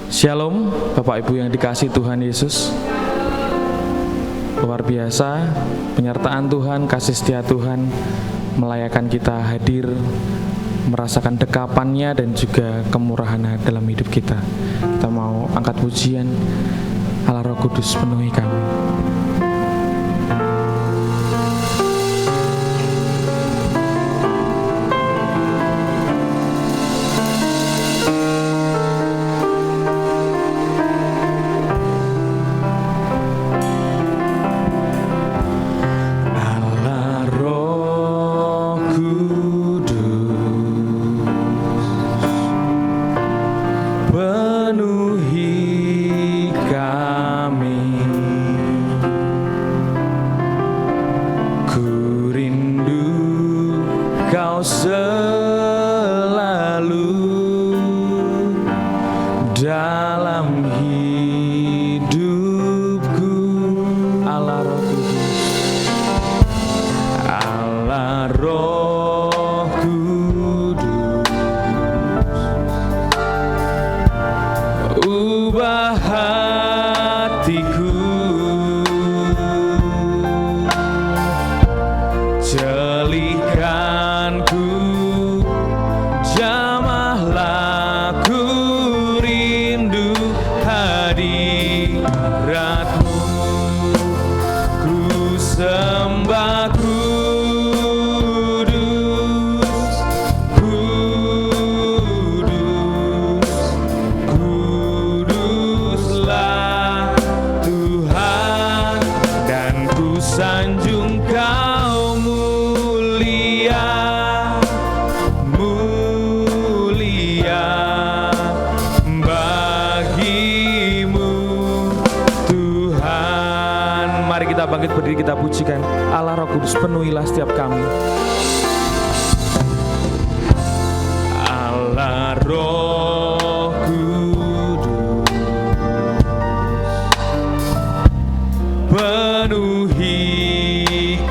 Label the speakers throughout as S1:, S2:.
S1: Shalom, Bapak Ibu yang dikasihi Tuhan Yesus. Luar biasa penyertaan Tuhan, kasih setia Tuhan melayakan kita hadir, merasakan dekapannya dan juga kemurahan dalam hidup kita. Kita mau angkat pujian, Allah Roh Kudus penuhi kami. Bangkit berdiri, kita pujikan Allah Roh Kudus, penuhilah setiap kami. Allah Roh Kudus, penuhi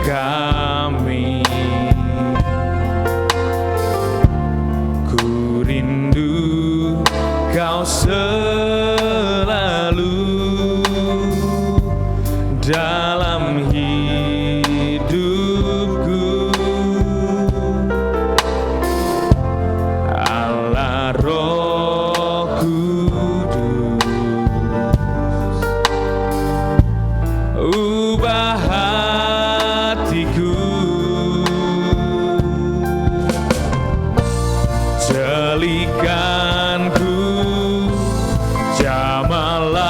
S1: kami. Ku rindu Kau selalu dalam hidupku. Allah Roh Kudus, ubah hatiku, jalikanku, jamalah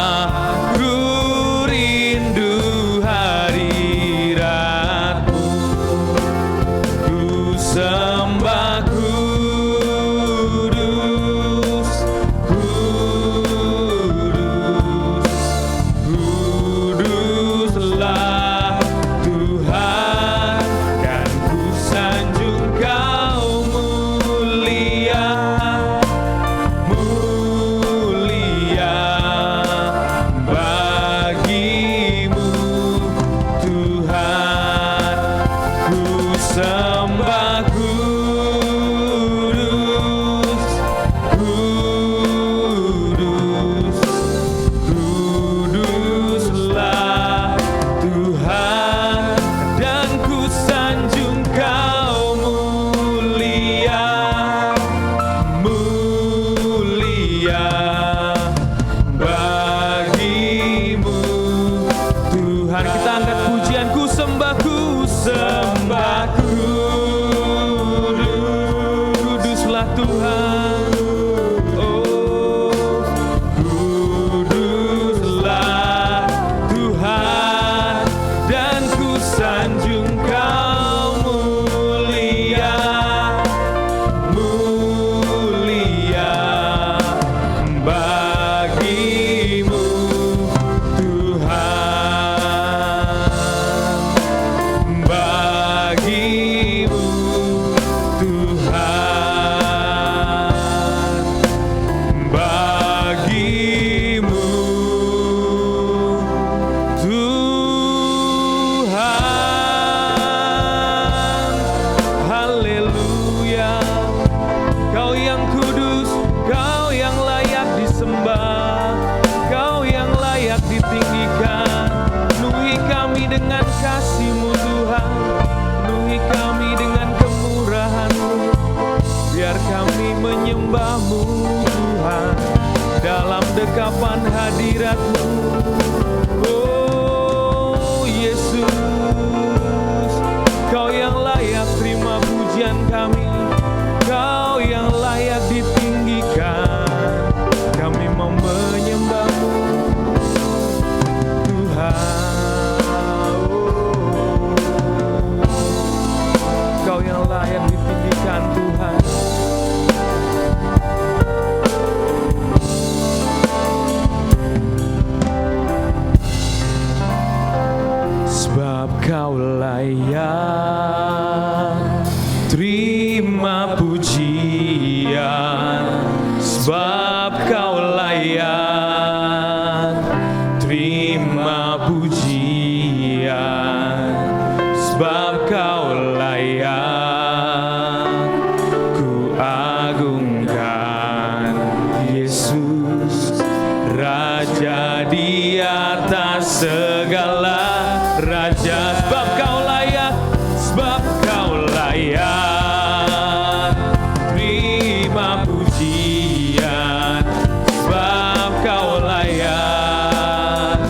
S1: sembahku menyembah-Mu Tuhan, dalam dekapan hadirat-Mu. Oh Yesus, Kau yang layak terima pujian kami, Kau yang layak ditinggikan. Kami mau menyembah-Mu Tuhan. Kau yang layak ditinggikan Tuhan. Sebab Kau layak terima pujian, sebab Kau layak terima pujian, sebab Kau layak ku agungkan. Yesus, Raja di atas segala raja, sebab Kau layak, sebab Kau layak terima pujian, sebab Kau layak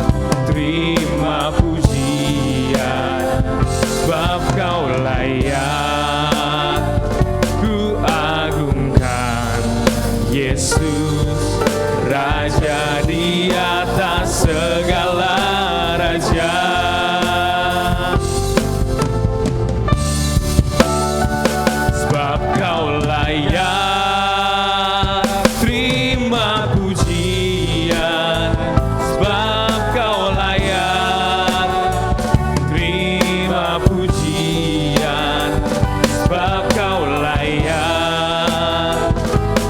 S1: terima pujian, sebab Kau layak ku agungkan. Yesus, Raja di atas segala raja. Sebab Kau layak terima pujian, sebab Kau layak terima pujian, sebab Kau layak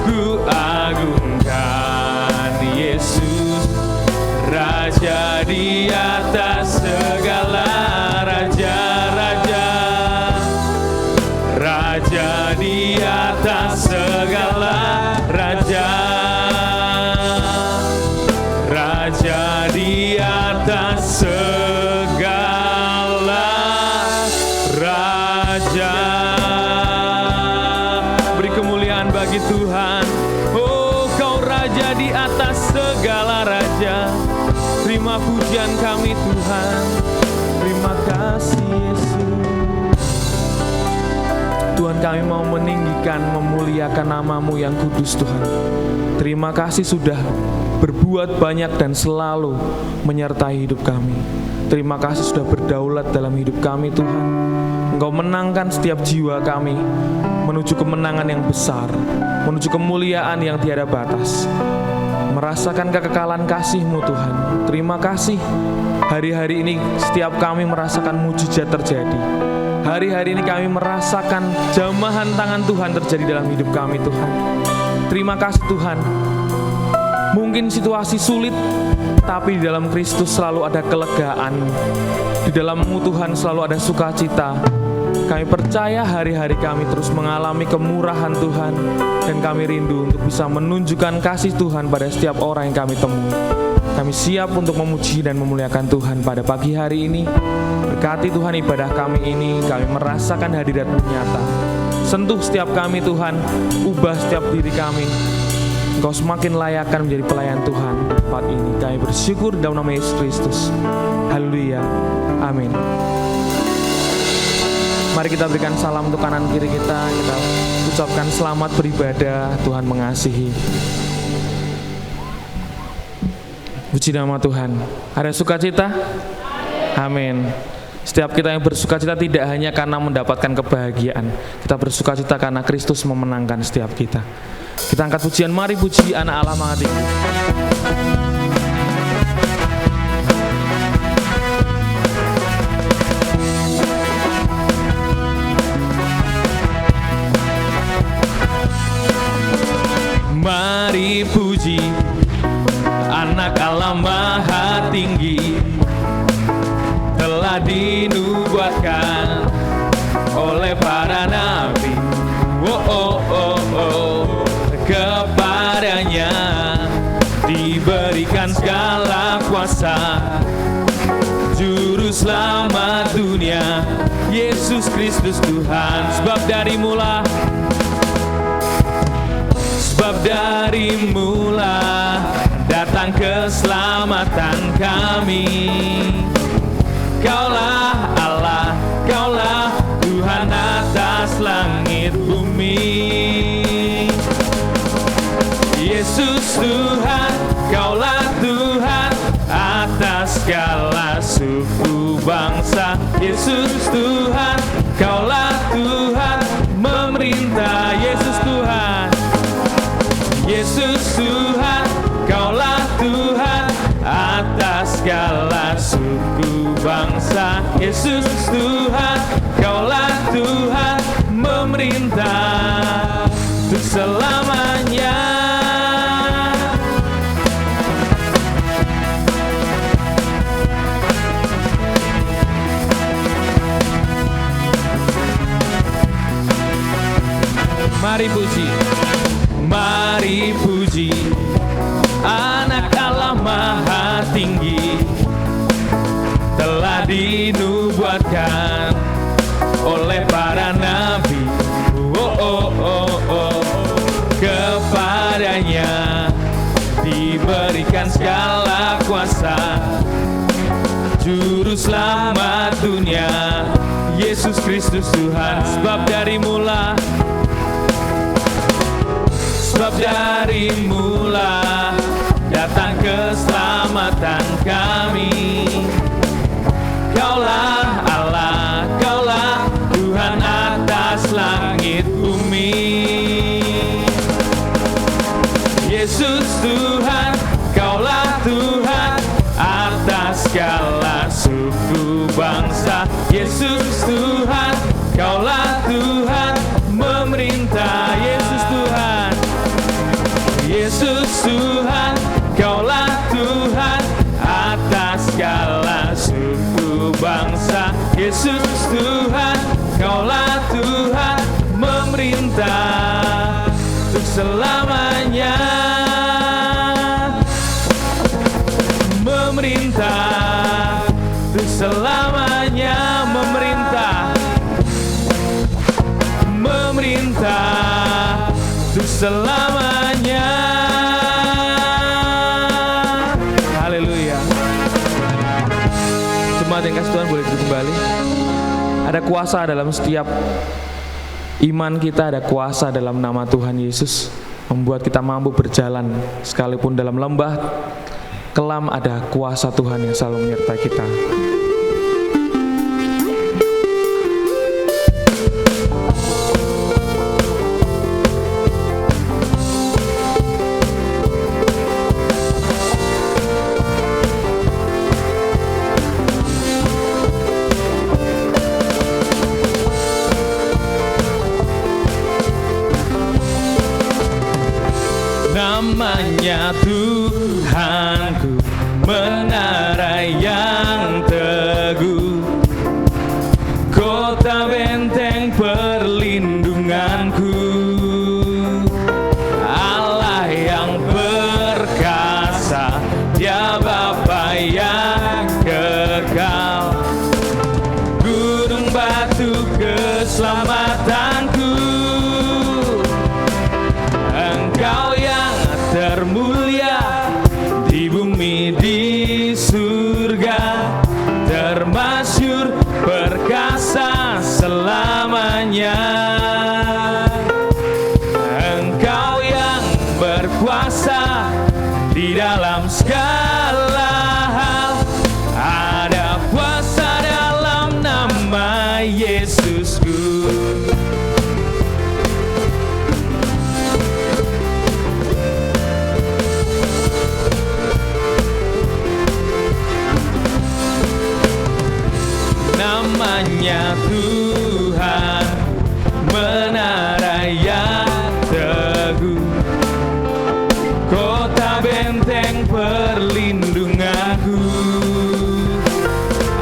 S1: ku agungkan. Yesus, Raja di atas segala raja-raja, Raja di atas segala raja, Raja di atas segala raja. Beri kemuliaan bagi Tuhan. Oh, Kau Raja di atas segala raja. Terima pujian kami Tuhan. Terima kasih Yesus. Tuhan, kami mau meninggikan, memuliakan nama-Mu yang kudus Tuhan. Terima kasih sudah berbuat banyak dan selalu menyertai hidup kami. Terima kasih sudah berdaulat dalam hidup kami Tuhan. Engkau menangkan setiap jiwa kami menuju kemenangan yang besar, menuju kemuliaan yang tiada batas, merasakan kekekalan kasih-Mu Tuhan. Terima kasih hari-hari ini setiap kami merasakan mujizat terjadi. Hari-hari ini kami merasakan jamahan tangan Tuhan terjadi dalam hidup kami Tuhan. Terima kasih Tuhan. Mungkin situasi sulit, tapi di dalam Kristus selalu ada kelegaan. Di dalam-Mu Tuhan selalu ada sukacita. Kami percaya hari-hari kami terus mengalami kemurahan Tuhan, dan kami rindu untuk bisa menunjukkan kasih Tuhan pada setiap orang yang kami temui. Kami siap untuk memuji dan memuliakan Tuhan pada pagi hari ini. Berkati Tuhan ibadah kami ini, kami merasakan hadirat-Mu nyata. Sentuh setiap kami Tuhan, ubah setiap diri kami. Engkau semakin layakkan menjadi pelayan Tuhan. Saat ini kami bersyukur dalam nama Yesus Kristus. Haleluya. Amin. Mari kita berikan salam untuk kanan kiri kita. Kita ucapkan selamat beribadah. Tuhan mengasihi. Puji nama Tuhan. Ada sukacita? Amin. Setiap kita yang bersukacita tidak hanya karena mendapatkan kebahagiaan. Kita bersukacita karena Kristus memenangkan setiap kita. Kita angkat pujian, mari puji anak Allah Maha Tinggi. Mari puji anak Allah Maha Tinggi, telah dinubuatkan oleh para nabi. Oh, oh, oh, oh. Kepadanya diberikan segala kuasa, juru selamat dunia, Yesus Kristus Tuhan. Sebab dari mula datang keselamatan kami. Kaulah Allah, Kaulah Tuhan atas langit bumi. Yesus Tuhan, Kaulah Tuhan atas segala suku bangsa. Yesus Tuhan, Kaulah Tuhan memerintah. Yesus Tuhan, Yesus Tuhan, Kaulah Tuhan atas segala suku bangsa. Yesus Tuhan, Kaulah Tuhan memerintah untuk selamanya. Mari puji, mari puji Anak Allah Maha Tinggi, telah dinubuatkan oleh para nabi. Kepadanya diberikan segala kuasa, Juru Selamat dunia, Yesus Kristus Tuhan. Sebab dari mula datang keselamatan kami. Kaulah Allah, Kaulah Tuhan atas langit bumi. Yesus Tuhan, Kaulah Tuhan atas segala suku bangsa. Yesus Tuhan, Kaulah Tuhan memerintah. Yesus Tuhan, Yesus Tuhan, Kaulah Tuhan atas segala suku bangsa. Yesus Tuhan, Kaulah Tuhan memerintah untuk selamanya. Memerintah untuk selamanya. Memerintah, memerintah untuk selamanya. Haleluya. Jemaat yang kasih Tuhan boleh duduk kembali. Ada kuasa dalam setiap iman kita, ada kuasa dalam nama Tuhan Yesus, membuat kita mampu berjalan sekalipun dalam lembah kelam. Ada kuasa Tuhan yang selalu menyertai kita. Namanya Tuhanku, menara yang teguh, kota benteng perlindunganku, Allah yang perkasa, Dia Bapa yang kekal, gunung batu keselamatanku, Engkau yang termulia di bumi di surga, termasyhur perkasa selamanya. Engkau yang berkuasa di dalam segala hal, ada kuasa dalam nama Yesusku. Namanya Tuhan, menara yang teguh, kota benteng perlindunganku,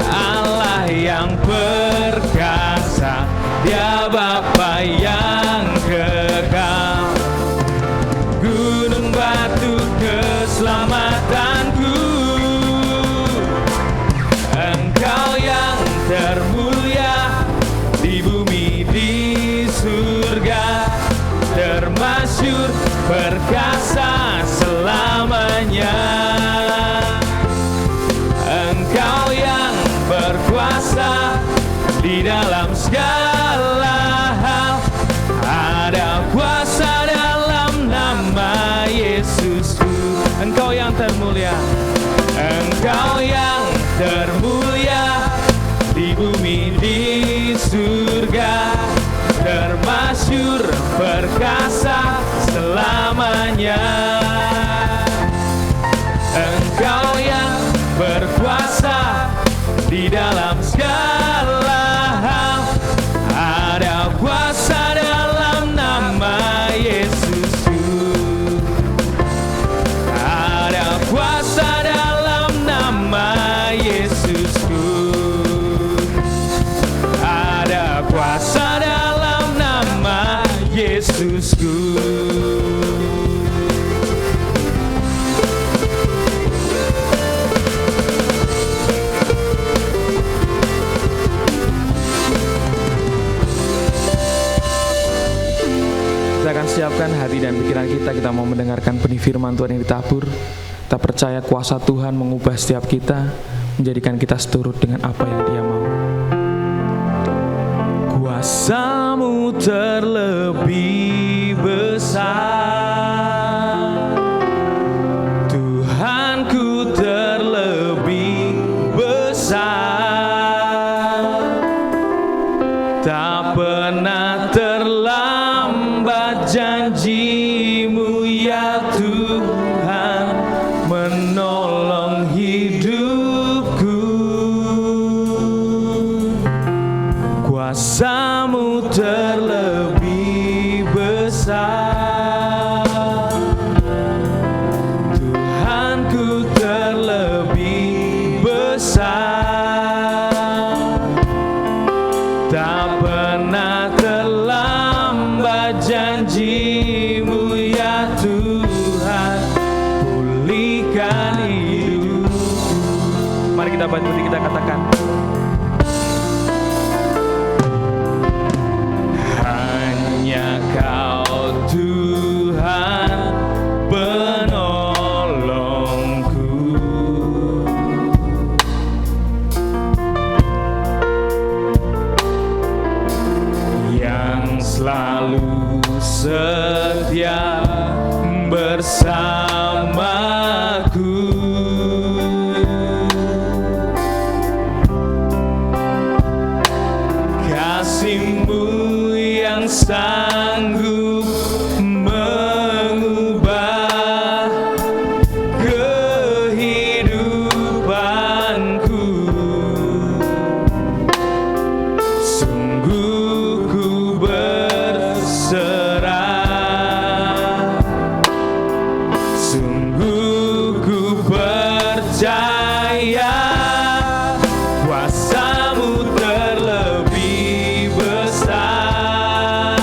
S1: Allah yang perkasa, Dia Bapa yang kekal, gunung batu keselamatanku, Engkau yang termulia di bumi di surga, termasyur, perkasa selamanya. Engkau yang berkuasa di dalam segala hal, ada kuasa dalam nama Yesusku. Engkau yang termulia, Engkau yang termulia di bumi di surga, termasyur perkasa selamanya. Engkau yang berkuasa di dalam segala hal, ada kuasa dalam nama Yesusku, ada kuasa dalam nama Yesusku, ada kuasa dalam nama Yesusku. Kita akan siapkan hati dan pikiran kita mau mendengarkan benih firman Tuhan yang ditabur. Kita percaya kuasa Tuhan mengubah setiap kita, menjadikan kita seturut dengan apa yang Dia mau. Kuasa-Mu terlebih besar, Tuhanku terlebih besar, tak pernah terlambat janji-Mu ya Tuhan, menolong hidupku. Kuasa-Mu terlebih besar, Tuhanku terlebih besar, tak pernah terlambat janji-Mu ya Tuhan, pulihkan hidupku. Mari kita berdiri, kita katakan, hanya Kau Tuhan penolongku, yang selalu setia bersamaku. Kasih-Mu yang sanggup mengubah kehidupanku. Sungguh ku berserah, sungguh ku percaya, kuasa-Mu terlebih besar,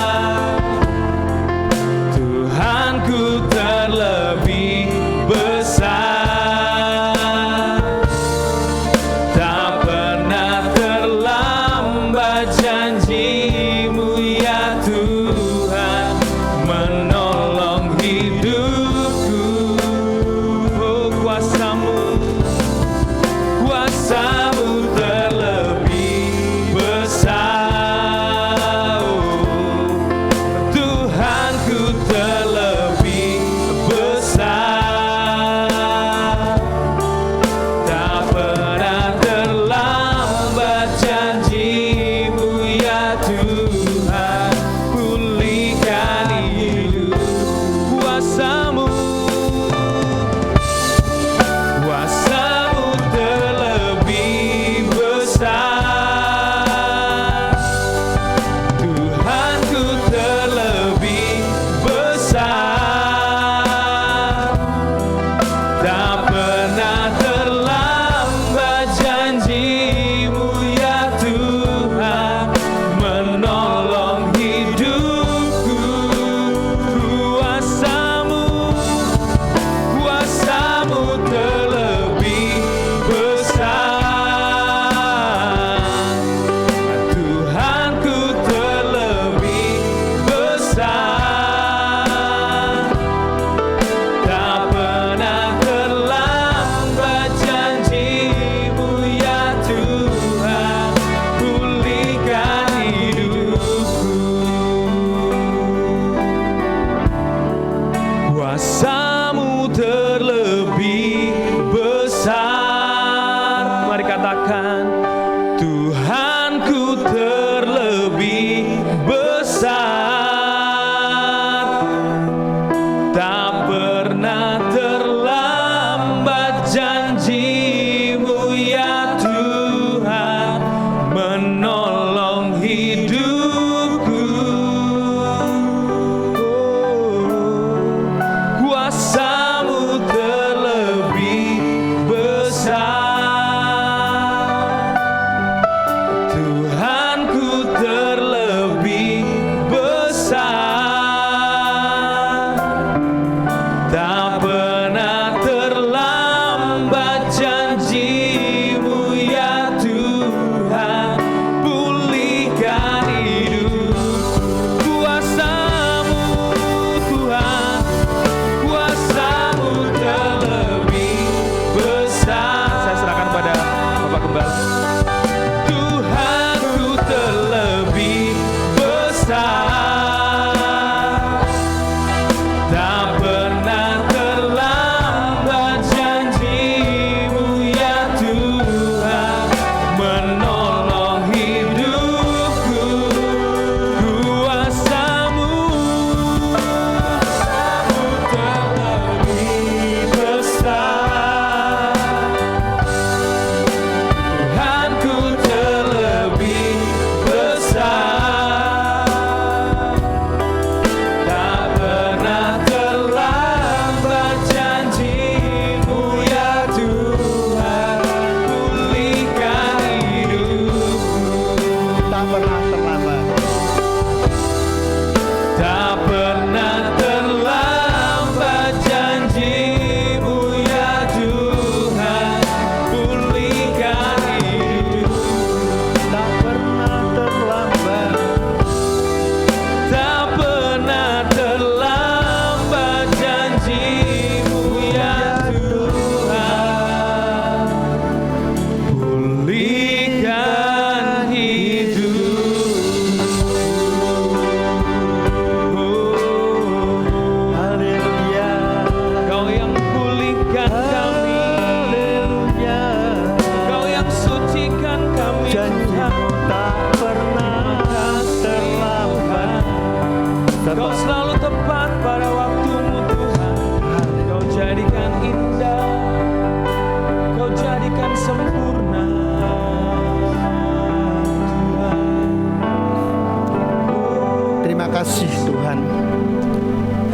S2: kasih Tuhan,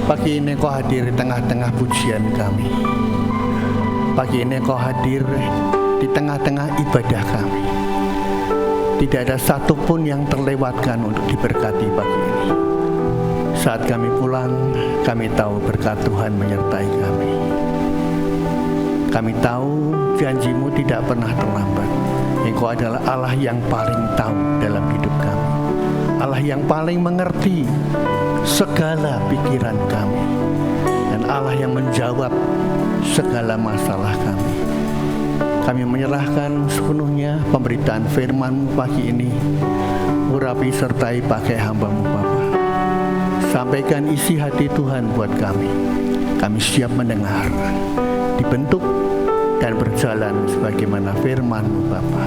S2: pagi ini Kau hadir di tengah-tengah pujian kami. Pagi ini Kau hadir di tengah-tengah ibadah kami. Tidak ada satupun yang terlewatkan untuk diberkati pagi ini. Saat kami pulang, kami tahu berkat Tuhan menyertai kami. Kami tahu janji-Mu tidak pernah terlambat. Engkau adalah Allah yang paling tahu dalam hidup kami, Allah yang paling mengerti segala pikiran kami, dan Allah yang menjawab segala masalah kami. Kami menyerahkan sepenuhnya pemberitaan firman-Mu pagi ini. Urapi sertai pakai hamba-Mu Bapa. Sampaikan isi hati Tuhan buat kami. Kami siap mendengar, dibentuk dan berjalan sebagaimana firman-Mu Bapa.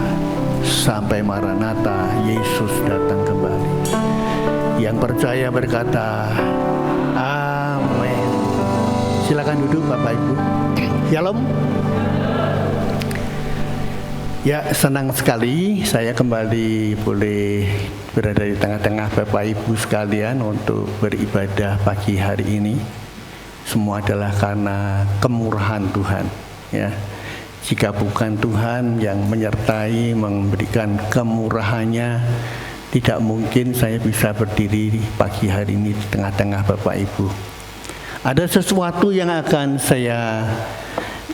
S2: Sampai Maranatha, Yesus datang kembali. Yang percaya berkata, amin. Silakan duduk Bapak Ibu. Shalom. Ya, senang sekali saya kembali boleh berada di tengah-tengah Bapak Ibu sekalian untuk beribadah pagi hari ini. Semua adalah karena kemurahan Tuhan, ya. Jika bukan Tuhan yang menyertai, memberikan kemurahannya, tidak mungkin saya bisa berdiri pagi hari ini di tengah-tengah Bapak Ibu. Ada sesuatu yang akan saya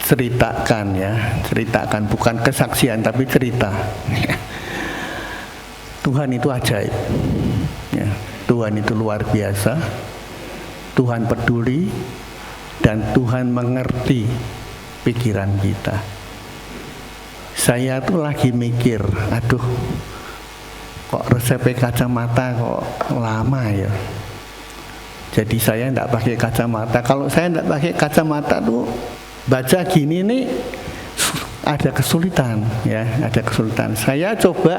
S2: ceritakan, ya. Ceritakan, bukan kesaksian tapi cerita. Tuhan itu ajaib, ya. Tuhan itu luar biasa. Tuhan peduli dan Tuhan mengerti pikiran kita. Saya tuh lagi mikir, aduh, kok resep kacamata kok lama ya. Jadi saya tidak pakai kacamata. Kalau saya tidak pakai kacamata tuh baca gini nih ada kesulitan, ya, ada kesulitan. Saya coba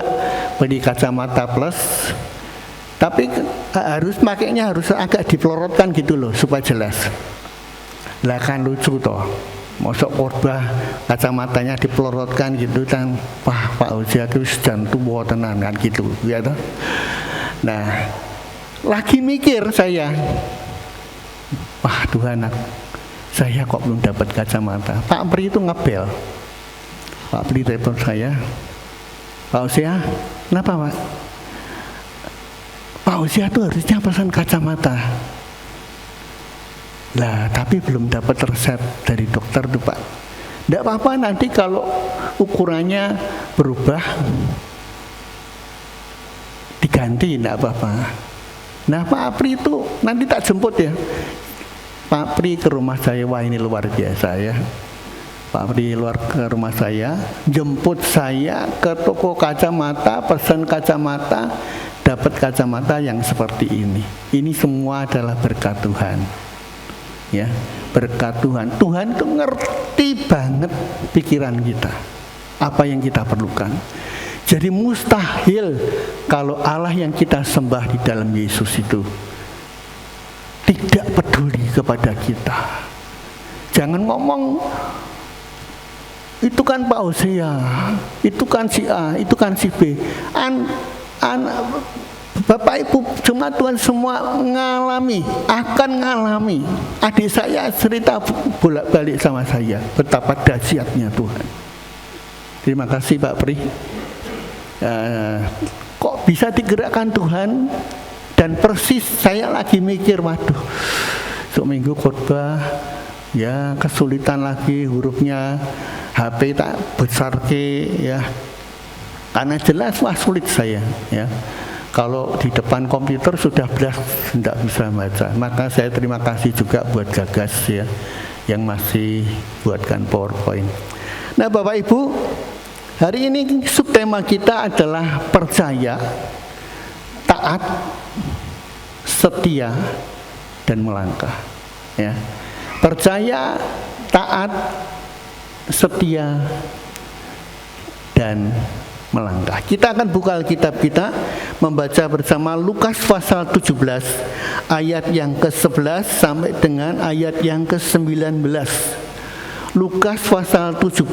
S2: beli kacamata plus, tapi pakainya harus agak dipelorotkan gitu loh supaya jelas. Lah kan lucu toh. Mosok khotbah kacamatanya dipelorotkan gitu kan, wah Pak Uja itu sedang tua tenan kan gitu, ya toh. Nah, lagi mikir saya, wah Tuhan, saya kok belum dapat kacamata. Pak Pri itu ngebel, Pak Pri telepon saya, Pak Uja, kenapa Pak? Pak Uja itu harusnya pesan kacamata. Lah, tapi belum dapat resep dari dokter tuh Pak. Tidak apa-apa, nanti kalau ukurannya berubah diganti, tidak apa-apa. Nah Pak Pri itu nanti tak jemput ya. Pak Pri ke rumah saya, wah ini luar biasa ya. Pak Pri ke rumah saya, jemput saya ke toko kacamata, pesan kacamata, dapat kacamata yang seperti ini. Ini semua adalah berkat Tuhan. Ya, berkat Tuhan. Tuhan itu ngerti banget pikiran kita, apa yang kita perlukan. Jadi mustahil kalau Allah yang kita sembah di dalam Yesus itu tidak peduli kepada kita. Jangan ngomong itu kan Pak Hosea, itu kan si A, itu kan si B. Bapak Ibu jemaat Tuhan semua akan ngalami. Adik saya cerita bolak-balik sama saya betapa dahsyatnya Tuhan. Terima kasih Pak Pri. Kok bisa digerakkan Tuhan? Dan persis saya lagi mikir, waduh, seminggu khotbah, ya kesulitan lagi hurufnya, HP tak besar ke, ya, karena jelas wah sulit saya, ya. Kalau di depan komputer sudah belas tidak bisa baca. Maka saya terima kasih juga buat Gagas, ya, yang masih buatkan PowerPoint. Nah Bapak Ibu, hari ini subtema kita adalah percaya, taat, setia, dan melangkah. Ya. Percaya, taat, setia, dan melangkah. Kita akan buka Alkitab kita, membaca bersama Lukas pasal 17 ayat yang ke-11 sampai dengan ayat yang ke-19. Lukas pasal 17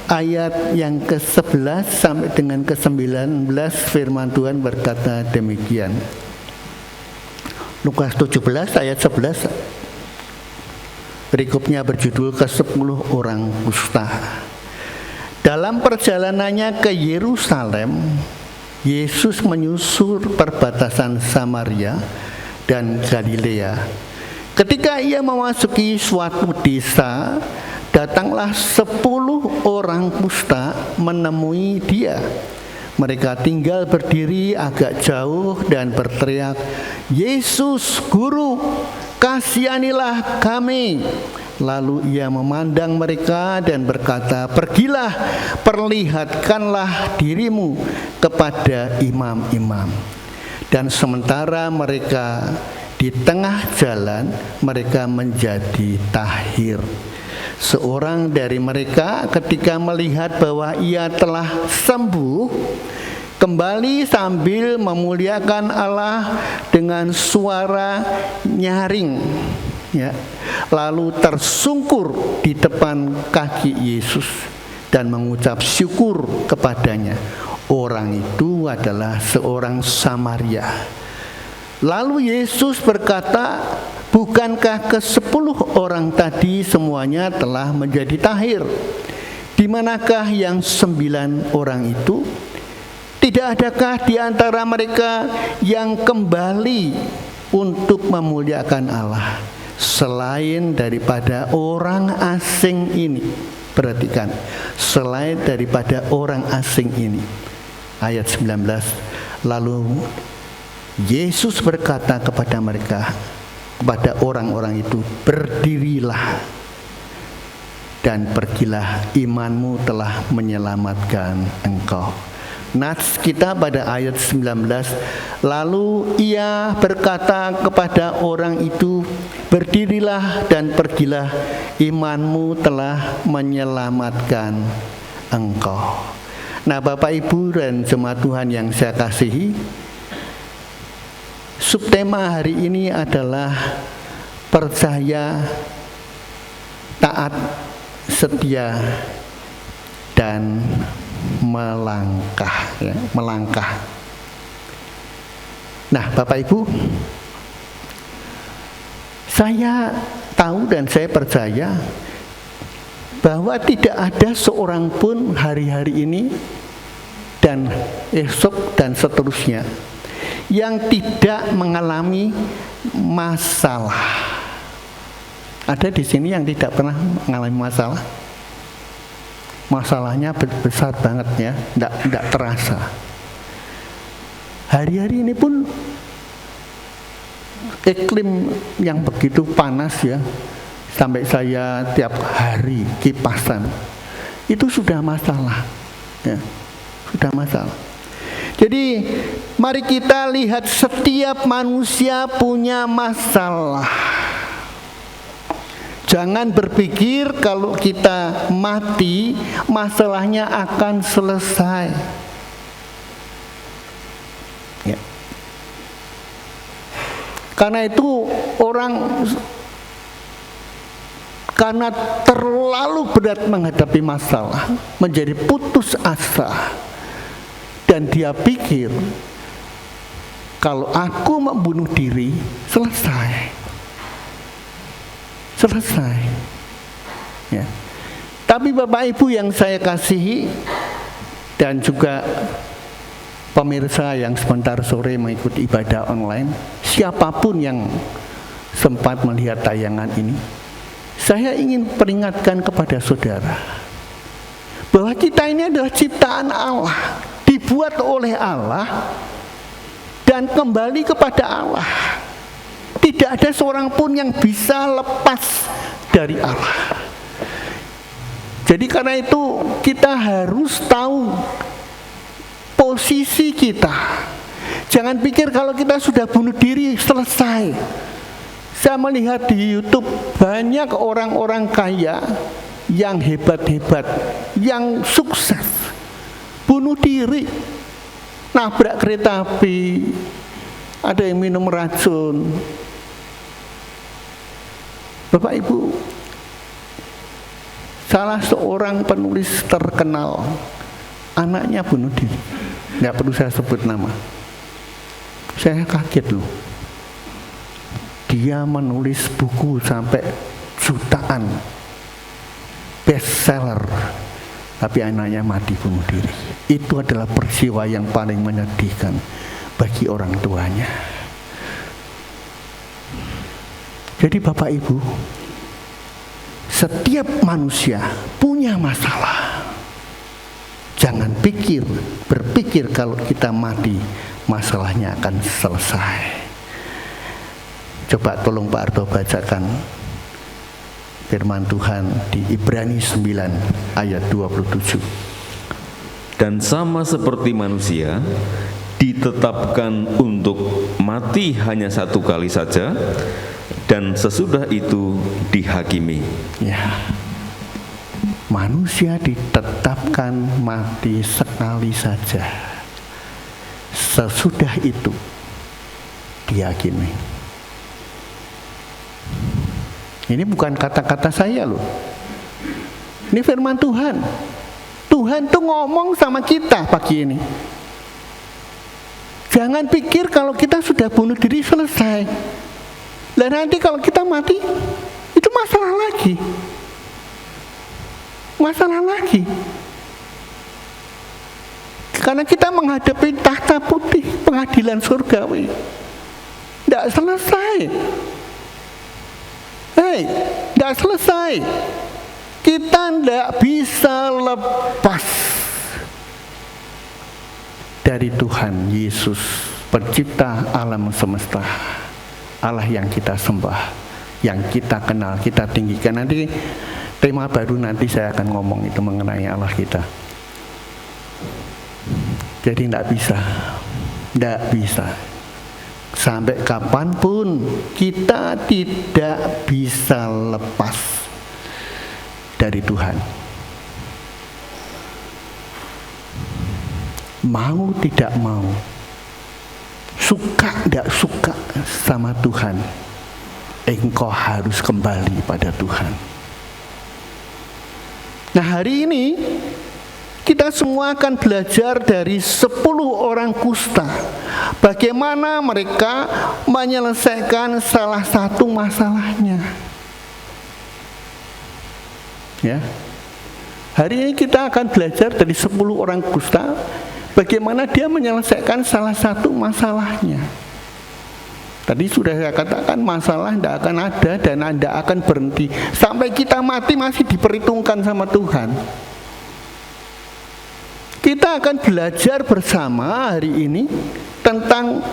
S2: ayat yang ke-11 sampai dengan ke-19, firman Tuhan berkata demikian. Lukas 17 ayat 11. Berikutnya berjudul ke-10 orang kusta. Dalam perjalanannya ke Yerusalem, Yesus menyusur perbatasan Samaria dan Galilea. Ketika ia memasuki suatu desa, datanglah 10 orang kusta menemui dia. Mereka tinggal berdiri agak jauh dan berteriak, "Yesus, Guru, kasihanilah kami." Lalu ia memandang mereka dan berkata, "Pergilah, perlihatkanlah dirimu kepada imam-imam." Dan sementara mereka di tengah jalan, mereka menjadi tahir. Seorang dari mereka ketika melihat bahwa ia telah sembuh, kembali sambil memuliakan Allah dengan suara nyaring, ya, lalu tersungkur di depan kaki Yesus dan mengucap syukur kepadanya. Orang itu adalah seorang Samaria. Lalu Yesus berkata, "Bukankah ke-10 orang tadi semuanya telah menjadi tahir? Di manakah yang 9 orang itu? Tidak adakah di antara mereka yang kembali untuk memuliakan Allah selain daripada orang asing ini?" Perhatikan, selain daripada orang asing ini. Ayat 19. Lalu Yesus berkata kepada mereka, kepada orang-orang itu, "Berdirilah dan pergilah, imanmu telah menyelamatkan engkau." Nats kita pada ayat 19. Lalu ia berkata kepada orang itu, "Berdirilah dan pergilah, imanmu telah menyelamatkan engkau." Nah Bapak Ibu dan jemaat Tuhan yang saya kasihi, subtema hari ini adalah percaya, taat, setia, dan melangkah, ya, melangkah. Nah Bapak Ibu, saya tahu dan saya percaya bahwa tidak ada seorang pun hari-hari ini dan esok dan seterusnya yang tidak mengalami masalah. Ada di sini yang tidak pernah mengalami masalah? Masalahnya besar banget, ya, tidak terasa. Hari-hari ini pun iklim yang begitu panas, ya, sampai saya tiap hari kipasan, itu sudah masalah, ya, sudah masalah. Jadi Mari kita lihat, setiap manusia punya masalah. Jangan berpikir kalau kita mati masalahnya akan selesai. Ya. Karena itu orang karena terlalu berat menghadapi masalah menjadi putus asa, dan dia pikir kalau aku membunuh diri selesai. Ya. Tapi Bapak Ibu yang saya kasihi, dan juga pemirsa yang sebentar sore mengikuti ibadah online, siapapun yang sempat melihat tayangan ini, saya ingin peringatkan kepada saudara bahwa kita ini adalah ciptaan Allah, dibuat oleh Allah dan kembali kepada Allah. Tidak ada seorang pun yang bisa lepas dari Allah. Jadi karena itu kita harus tahu posisi kita. Jangan pikir kalau kita sudah bunuh diri selesai. Saya melihat di YouTube banyak orang-orang kaya yang hebat-hebat, yang sukses, bunuh diri, nabrak kereta api, ada yang minum racun. Bapak Ibu, salah seorang penulis terkenal, anaknya bunuh diri. Nggak perlu saya sebut nama. Saya kaget loh. Dia menulis buku sampai jutaan, bestseller, tapi anaknya mati bunuh diri. Itu adalah peristiwa yang paling menyedihkan bagi orang tuanya. Jadi Bapak Ibu, setiap manusia punya masalah. Jangan berpikir kalau kita mati masalahnya akan selesai. Coba tolong Pak Arto bacakan firman Tuhan di Ibrani 9 ayat 27.
S3: Dan sama seperti manusia ditetapkan untuk mati hanya satu kali saja, dan sesudah itu dihakimi.
S2: Ya, manusia ditetapkan mati sekali saja, sesudah itu dihakimi. Ini bukan kata-kata saya loh, ini firman Tuhan. Tuhan tuh ngomong sama kita pagi ini. Jangan pikir kalau kita sudah bunuh diri selesai. Dan nanti kalau kita mati, itu masalah lagi. Masalah lagi. Karena kita menghadapi tahta putih, pengadilan surgawi. Tidak selesai. Tidak selesai. Kita tidak bisa lepas dari Tuhan Yesus, pencipta alam semesta. Allah yang kita sembah, yang kita kenal, kita tinggikan. Nanti tema baru nanti saya akan ngomong itu mengenai Allah kita. Jadi tidak bisa. Sampai kapanpun kita tidak bisa lepas dari Tuhan. Mau tidak mau, suka tidak suka sama Tuhan, engkau harus kembali pada Tuhan. Nah, hari ini kita semua akan belajar dari 10 orang kusta, bagaimana mereka menyelesaikan salah satu masalahnya. Ya, hari ini kita akan belajar dari 10 orang kusta, bagaimana dia menyelesaikan salah satu masalahnya. Tadi sudah saya katakan, masalah tidak akan ada dan tidak akan berhenti sampai kita mati, masih diperhitungkan sama Tuhan. Kita akan belajar bersama hari ini tentang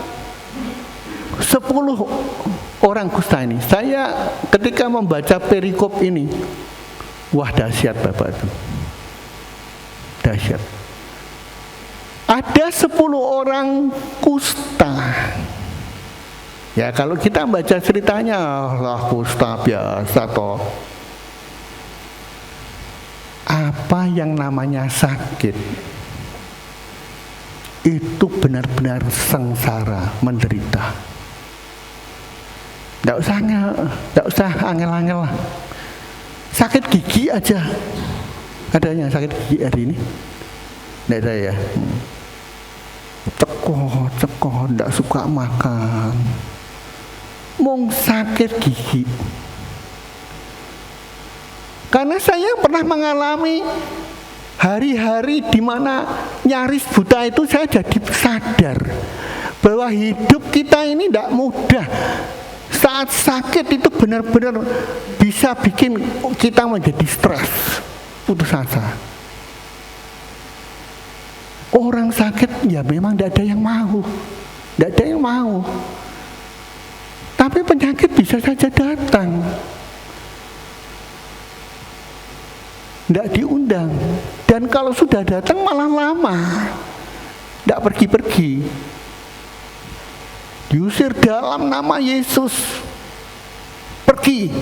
S2: 10 orang kusta ini. Saya ketika membaca perikop ini, wah dahsyat Bapak itu, dahsyat. Ada 10 orang kusta. Ya kalau kita baca ceritanya, lah kusta biasa toh. Apa yang namanya sakit itu benar-benar sengsara, menderita. Tidak usah angel-angel lah. Sakit gigi aja. Adanya sakit gigi hari ini? Tidak ada ya. Cekok, tidak suka makan. Mung sakit gigi. Karena saya pernah mengalami hari-hari di mana nyaris buta itu, saya jadi sadar bahwa hidup kita ini tidak mudah. Saat sakit itu benar-benar bisa bikin kita menjadi stres, putus asa. Orang sakit ya memang tidak ada yang mau. Tapi penyakit bisa saja datang. Tidak diundang, dan kalau sudah datang malah lama, tidak pergi-pergi, diusir dalam nama Yesus, pergi,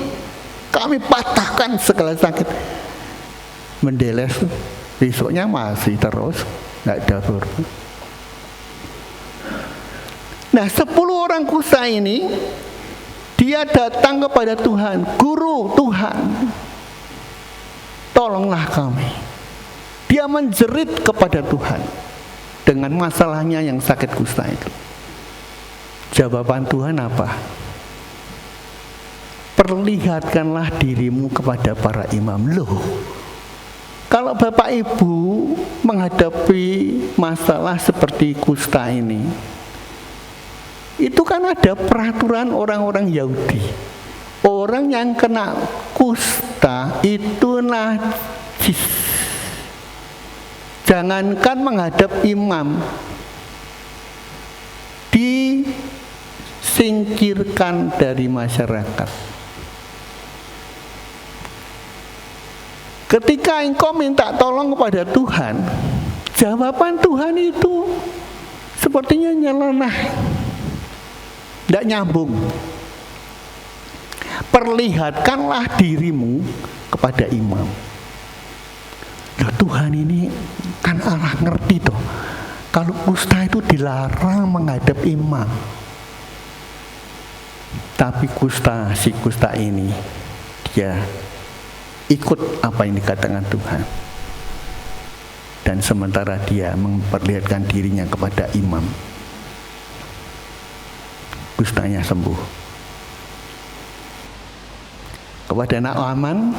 S2: kami patahkan segala sakit. Mendeles, besoknya masih terus, tidak ada. Nah, 10 orang kusta ini, dia datang kepada Tuhan, Guru Tuhan, tolonglah kami. Dia menjerit kepada Tuhan dengan masalahnya yang sakit kusta itu. Jawaban Tuhan apa? Perlihatkanlah dirimu kepada para imam. Loh, kalau Bapak Ibu menghadapi masalah seperti kusta ini, itu kan ada peraturan orang-orang Yahudi. Orang yang kena kusta itu najis. Jangankan menghadap imam, disingkirkan dari masyarakat. Ketika engkau minta tolong kepada Tuhan, jawaban Tuhan itu sepertinya nyeleneh, tidak nyambung. Perlihatkanlah dirimu kepada imam. Loh, Tuhan ini kan Allah ngerti toh, kalau kusta itu dilarang menghadap imam. Tapi si kusta ini, dia ikut apa yang dikatakan Tuhan. Dan sementara dia memperlihatkan dirinya kepada imam, kustanya sembuh. Kepada Naaman,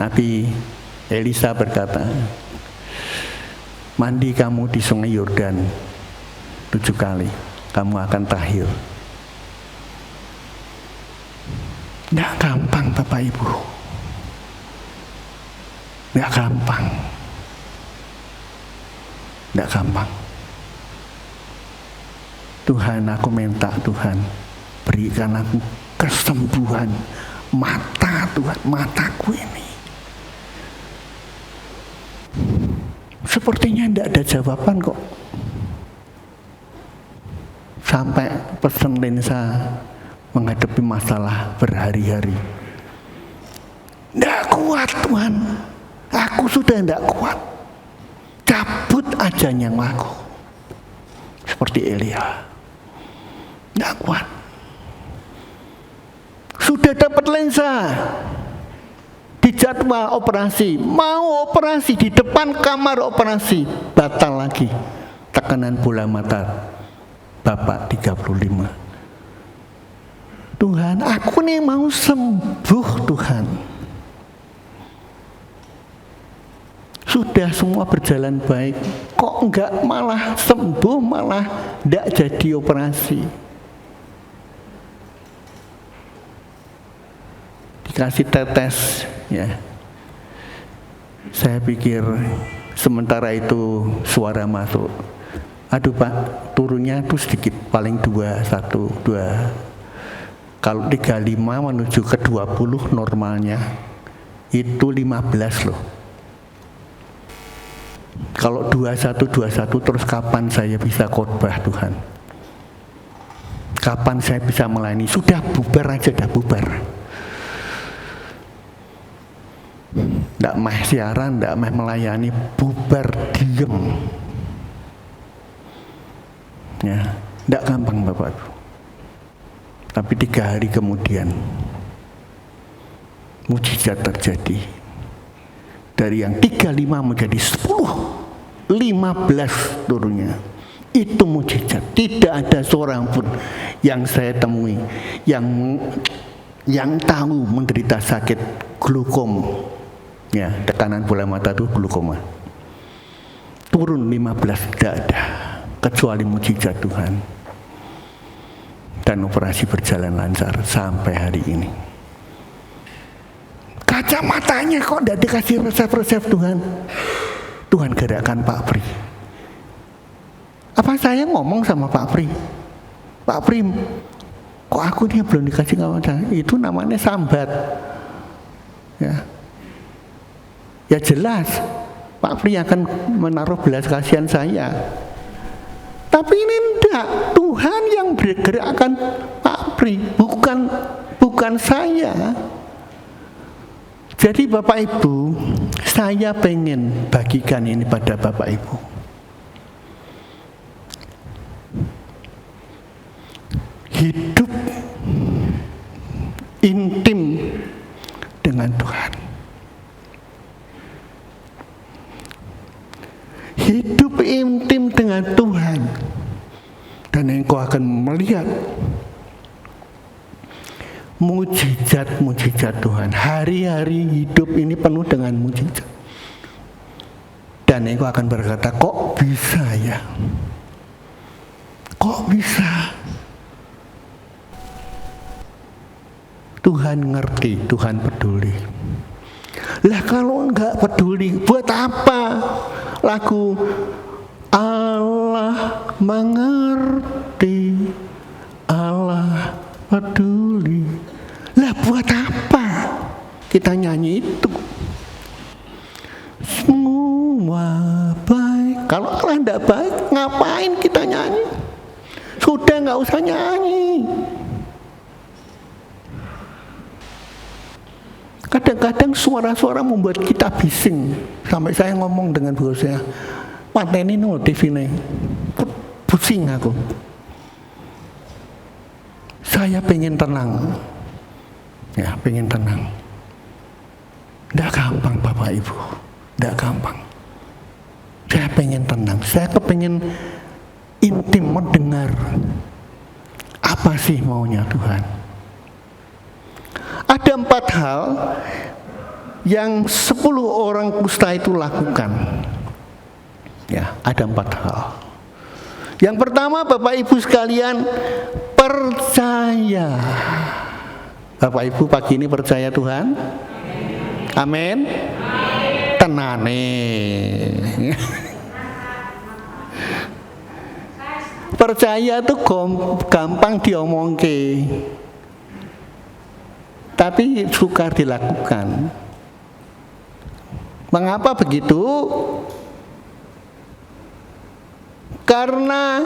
S2: Nabi Elisa berkata, mandi kamu di sungai Yordan 7 kali, kamu akan tahir. Tidak gampang Bapak Ibu, tidak gampang. Tuhan, aku minta Tuhan, berikan aku kesembuhan mata Tuhan, mataku ini. Sepertinya tidak ada jawaban kok. Sampai pesen lensa menghadapi masalah berhari-hari. Tidak kuat Tuhan, aku sudah tidak kuat. Cabut aja nyawaku. Seperti Elia, tidak kuat. Sudah dapat lensa, dijadwal operasi, mau operasi di depan kamar operasi, batal lagi. Tekanan bola mata Bapak 35. Tuhan, aku nih mau sembuh Tuhan. Sudah semua berjalan baik, kok enggak malah sembuh, malah enggak jadi operasi. Dikasih tetes, ya. Saya pikir sementara itu suara masuk. Aduh Pak, turunnya itu sedikit, paling 2, 1, 2. Kalau 35 menuju ke 20 normalnya, itu 15 loh. Kalau 21 terus kapan saya bisa khotbah Tuhan? Kapan saya bisa melayani? Sudah bubar aja, dah bubar. Nggak mah siaran, nggak mah melayani, bubar, diem. Ya, nggak gampang Bapak Ibu. Tapi 3 hari kemudian mujizat terjadi. Dari yang 35 menjadi 10, 15 turunnya. Itu mujizat. Tidak ada seorang pun yang saya temui yang tahu menderita sakit glaukom. Ya, tekanan bola mata itu glaukoma. Turun 15 tidak ada, kecuali mujizat Tuhan. Dan operasi berjalan lancar sampai hari ini. Kacamatanya kok tidak dikasih resep-resep Tuhan. Tuhan gerakkan Pak Pri. Apa saya ngomong sama Pak Pri? Pak Pri, kok aku dia belum dikasih kacamata? Itu namanya sambat. Ya jelas Pak Pri akan menaruh belas kasihan saya. Tapi ini enggak, Tuhan yang bergerakkan Pak Pri, bukan saya. Jadi Bapak Ibu, saya pengen bagikan ini pada Bapak Ibu. Hidup intim dengan Tuhan. Hidup intim dengan Tuhan. Dan engkau akan melihat mujizat-mujizat Tuhan. Hari-hari hidup ini penuh dengan mujizat. Dan engkau akan berkata, kok bisa ya? Kok bisa? Tuhan ngerti, Tuhan peduli. Lah kalau enggak peduli, buat apa lagu Allah mengerti, Allah peduli? Lah buat apa kita nyanyi itu? Semua baik. Kalau Allah tidak baik, ngapain kita nyanyi? Sudah nggak usah nyanyi. Kadang-kadang suara-suara membuat kita bising. Sampai saya ngomong dengan bos saya, pateni no TV ini, pusing aku. Saya pengen tenang. Ya, pengen tenang. Tidak gampang Bapak Ibu, tidak gampang. Saya pengen tenang. Saya kepengen intim mendengar apa sih maunya Tuhan. Ada 4 hal yang 10 orang kusta itu lakukan. Ya, ada 4 hal. Yang pertama, Bapak Ibu sekalian, percaya. Bapak Ibu pagi ini percaya Tuhan? Amin. Tenane. Percaya itu gampang diomongke, tapi sukar dilakukan. Mengapa begitu? Karena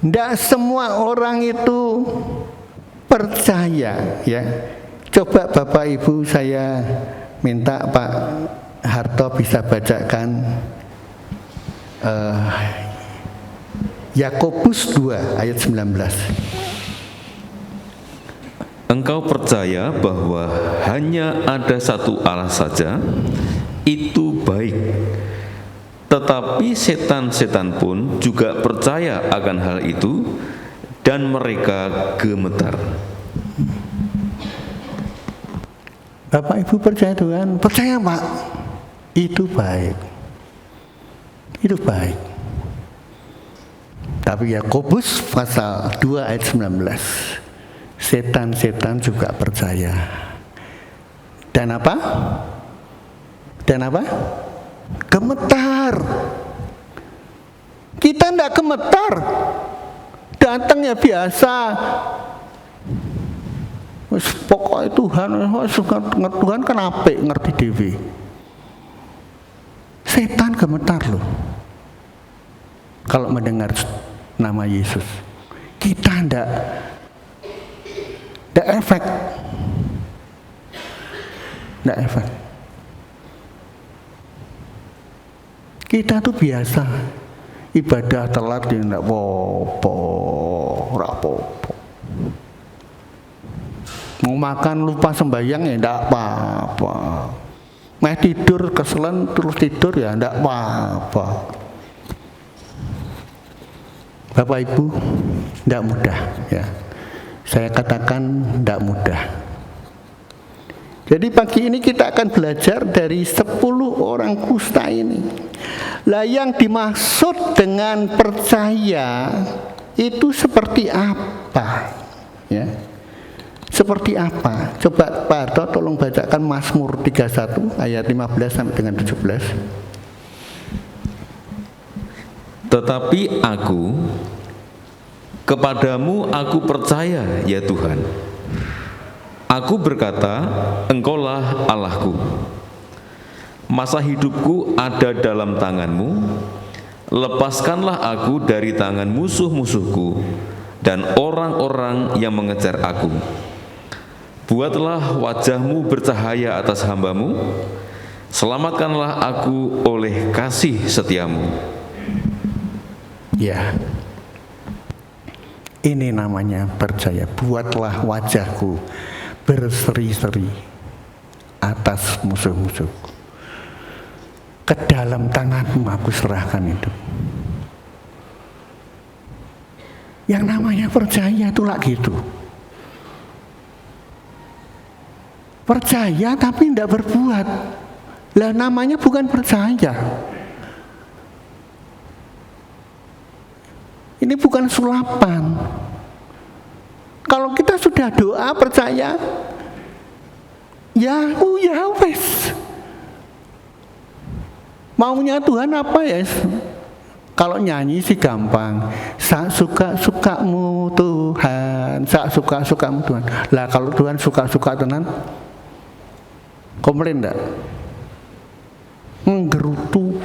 S2: tidak semua orang itu percaya, ya. Coba Bapak Ibu saya minta Pak Harto bisa bacakan Yakobus 2 ayat 19.
S3: Engkau percaya bahwa hanya ada satu Allah saja, itu baik. Tetapi setan-setan pun juga percaya akan hal itu, dan mereka gemetar.
S2: Bapak Ibu percaya Tuhan? Percaya Pak? Itu baik. Itu baik. Tapi Yakobus pasal 2 ayat 19. Setan-setan juga percaya. Dan apa? Dan apa? Gemetar. Kita tidak gemetar. Datang ya biasa. Pokoknya Tuhan kan apik ngerti dewe. setan gemetar loh kalau mendengar nama Yesus. Kita ndak efek. Kita tuh biasa ibadah telat ya ndak apa-apa, ora apa-apa. Mau makan lupa sembahyang ya ndak apa-apa. Mau tidur keselen terus tidur ya ndak apa-apa. Bapak Ibu, ndak mudah ya. Saya katakan ndak mudah. Jadi pagi ini kita akan belajar dari 10 orang kusta ini. Lah yang dimaksud dengan percaya itu seperti apa? Ya. Seperti apa? Coba Pak Harto tolong bacakan Mazmur 31 ayat 15 sampai dengan 17.
S3: Tetapi kepadamu aku percaya ya Tuhan. Aku berkata, Engkaulah Allahku. Masa hidupku ada dalam tangan-Mu. Lepaskanlah aku dari tangan musuh-musuhku dan orang-orang yang mengejar aku. Buatlah wajah-Mu bercahaya atas hamba-Mu. Selamatkanlah aku oleh kasih setia-Mu.
S2: Ya, ini namanya percaya. Buatlah wajahku berseri-seri atas musuh-musuhku. Ke dalam tangan-Mu aku serahkan itu. Yang namanya percaya itulah gitu. Percaya tapi tidak berbuat. Lah namanya bukan percaya. Ini bukan sulapan. Kalau kita sudah doa percaya, ya wes. Maunya Tuhan apa ya? Kalau nyanyi sih gampang. Sak suka-sukamu Tuhan, sak suka-sukamu Tuhan. Lah kalau Tuhan suka-suka tenan, komplain enggak? Nggerutu.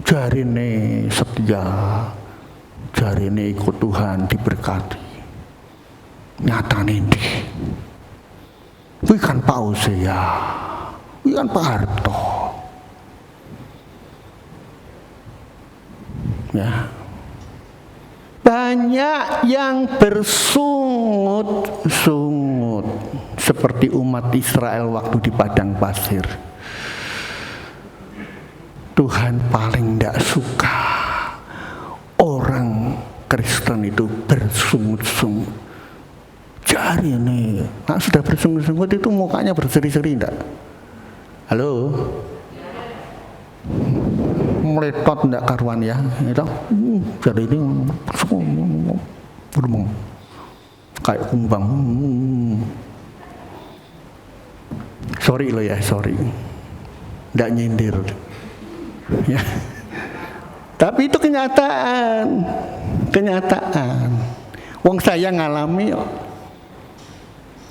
S2: Jarine setia, jarine ikut Tuhan diberkati. Nyatane ndi? Kuwi kan Pak Hosea, kuwi kan Pak Harto. Ya. Banyak yang bersungut-sungut seperti umat Israel waktu di padang pasir. Tuhan paling tidak suka orang Kristen itu bersungut-sungut. Jari ini, nah sudah bersungut-sungut itu mukanya berseri-seri enggak? Halo? Meletot enggak karuan ya? Itu jari ini berumung kayak kumbang. Sorry lo ya, sorry. Enggak nyindir. Ya. Tapi itu kenyataan. Wong saya ngalami kok.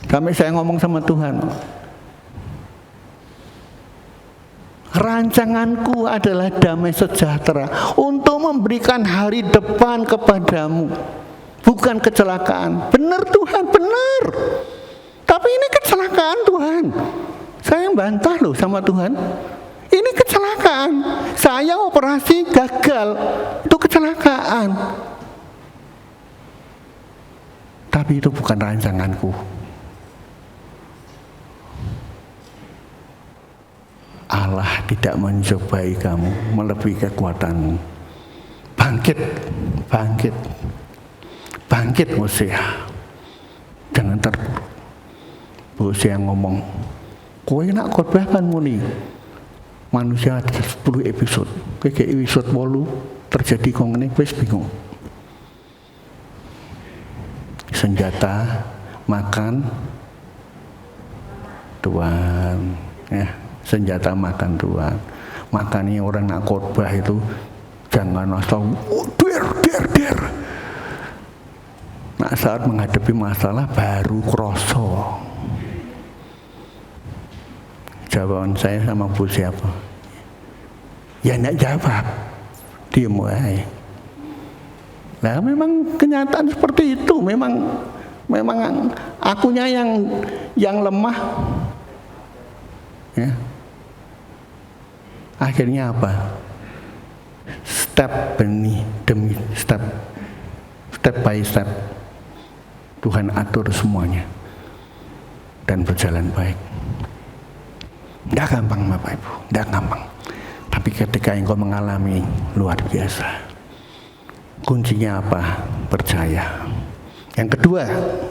S2: Kami saya ngomong sama Tuhan. Rancanganku adalah damai sejahtera untuk memberikan hari depan kepadamu, bukan kecelakaan. Benar Tuhan, benar. Tapi ini kecelakaan Tuhan. Saya bantah loh sama Tuhan. Ini kecelakaan. Saya operasi gagal. Itu kecelakaan. Tapi itu bukan rancanganku. Allah tidak mencobai kamu melebihi kekuatanmu. Bangkit Hosea. Jangan terpuruk. Hosea ngomong, kowe nak khotbah kan muni. Manusia ada 10 episode. Kayak episode 8 terjadi kok ngene wis bingung. Senjata, makan, Tuhan, ya. Senjata makan Tuhan. Makanya orang nak khotbah itu jangan asal der. Nah, saat menghadapi masalah baru kroso. Jawaban saya sama Bu siapa? Ya enggak jawab, diem aja. Nah memang kenyataan seperti itu, memang akunya yang lemah. Ya. Akhirnya apa? Step demi step by step, Tuhan atur semuanya dan berjalan baik. Tidak gampang Bapak Ibu, tidak gampang. Tapi ketika engkau mengalami, luar biasa. Kuncinya apa? Percaya. Yang kedua,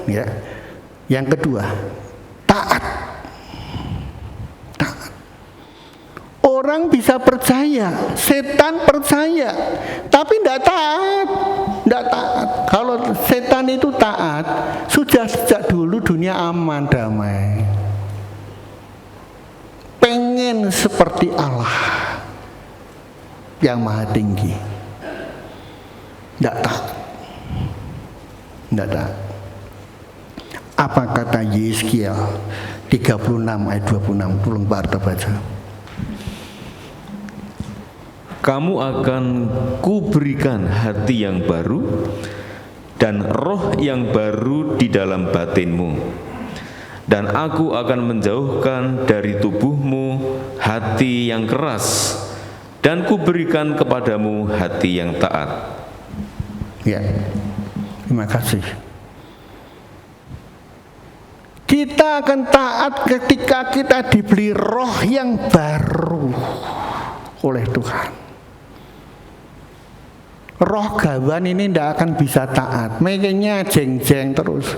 S2: ya. Yang kedua, taat. Taat. Orang bisa percaya, setan percaya, tapi tidak taat. Tidak taat. Kalau setan itu taat, sudah sejak dulu dunia aman, damai. Pengen seperti Allah yang maha tinggi. Tidak taat. Tidak taat. Apa kata Yeskiel 36 ayat 26? Tolong Pak Arto baca.
S3: Kamu akan kuberikan hati yang baru dan roh yang baru di dalam batinmu, dan aku akan menjauhkan dari tubuhmu hati yang keras, dan kuberikan kepadamu hati yang taat.
S2: Ya, terima kasih. Kita akan taat ketika kita diberi roh yang baru oleh Tuhan. Roh gawan ini tidak akan bisa taat, makanya jeng-jeng terus.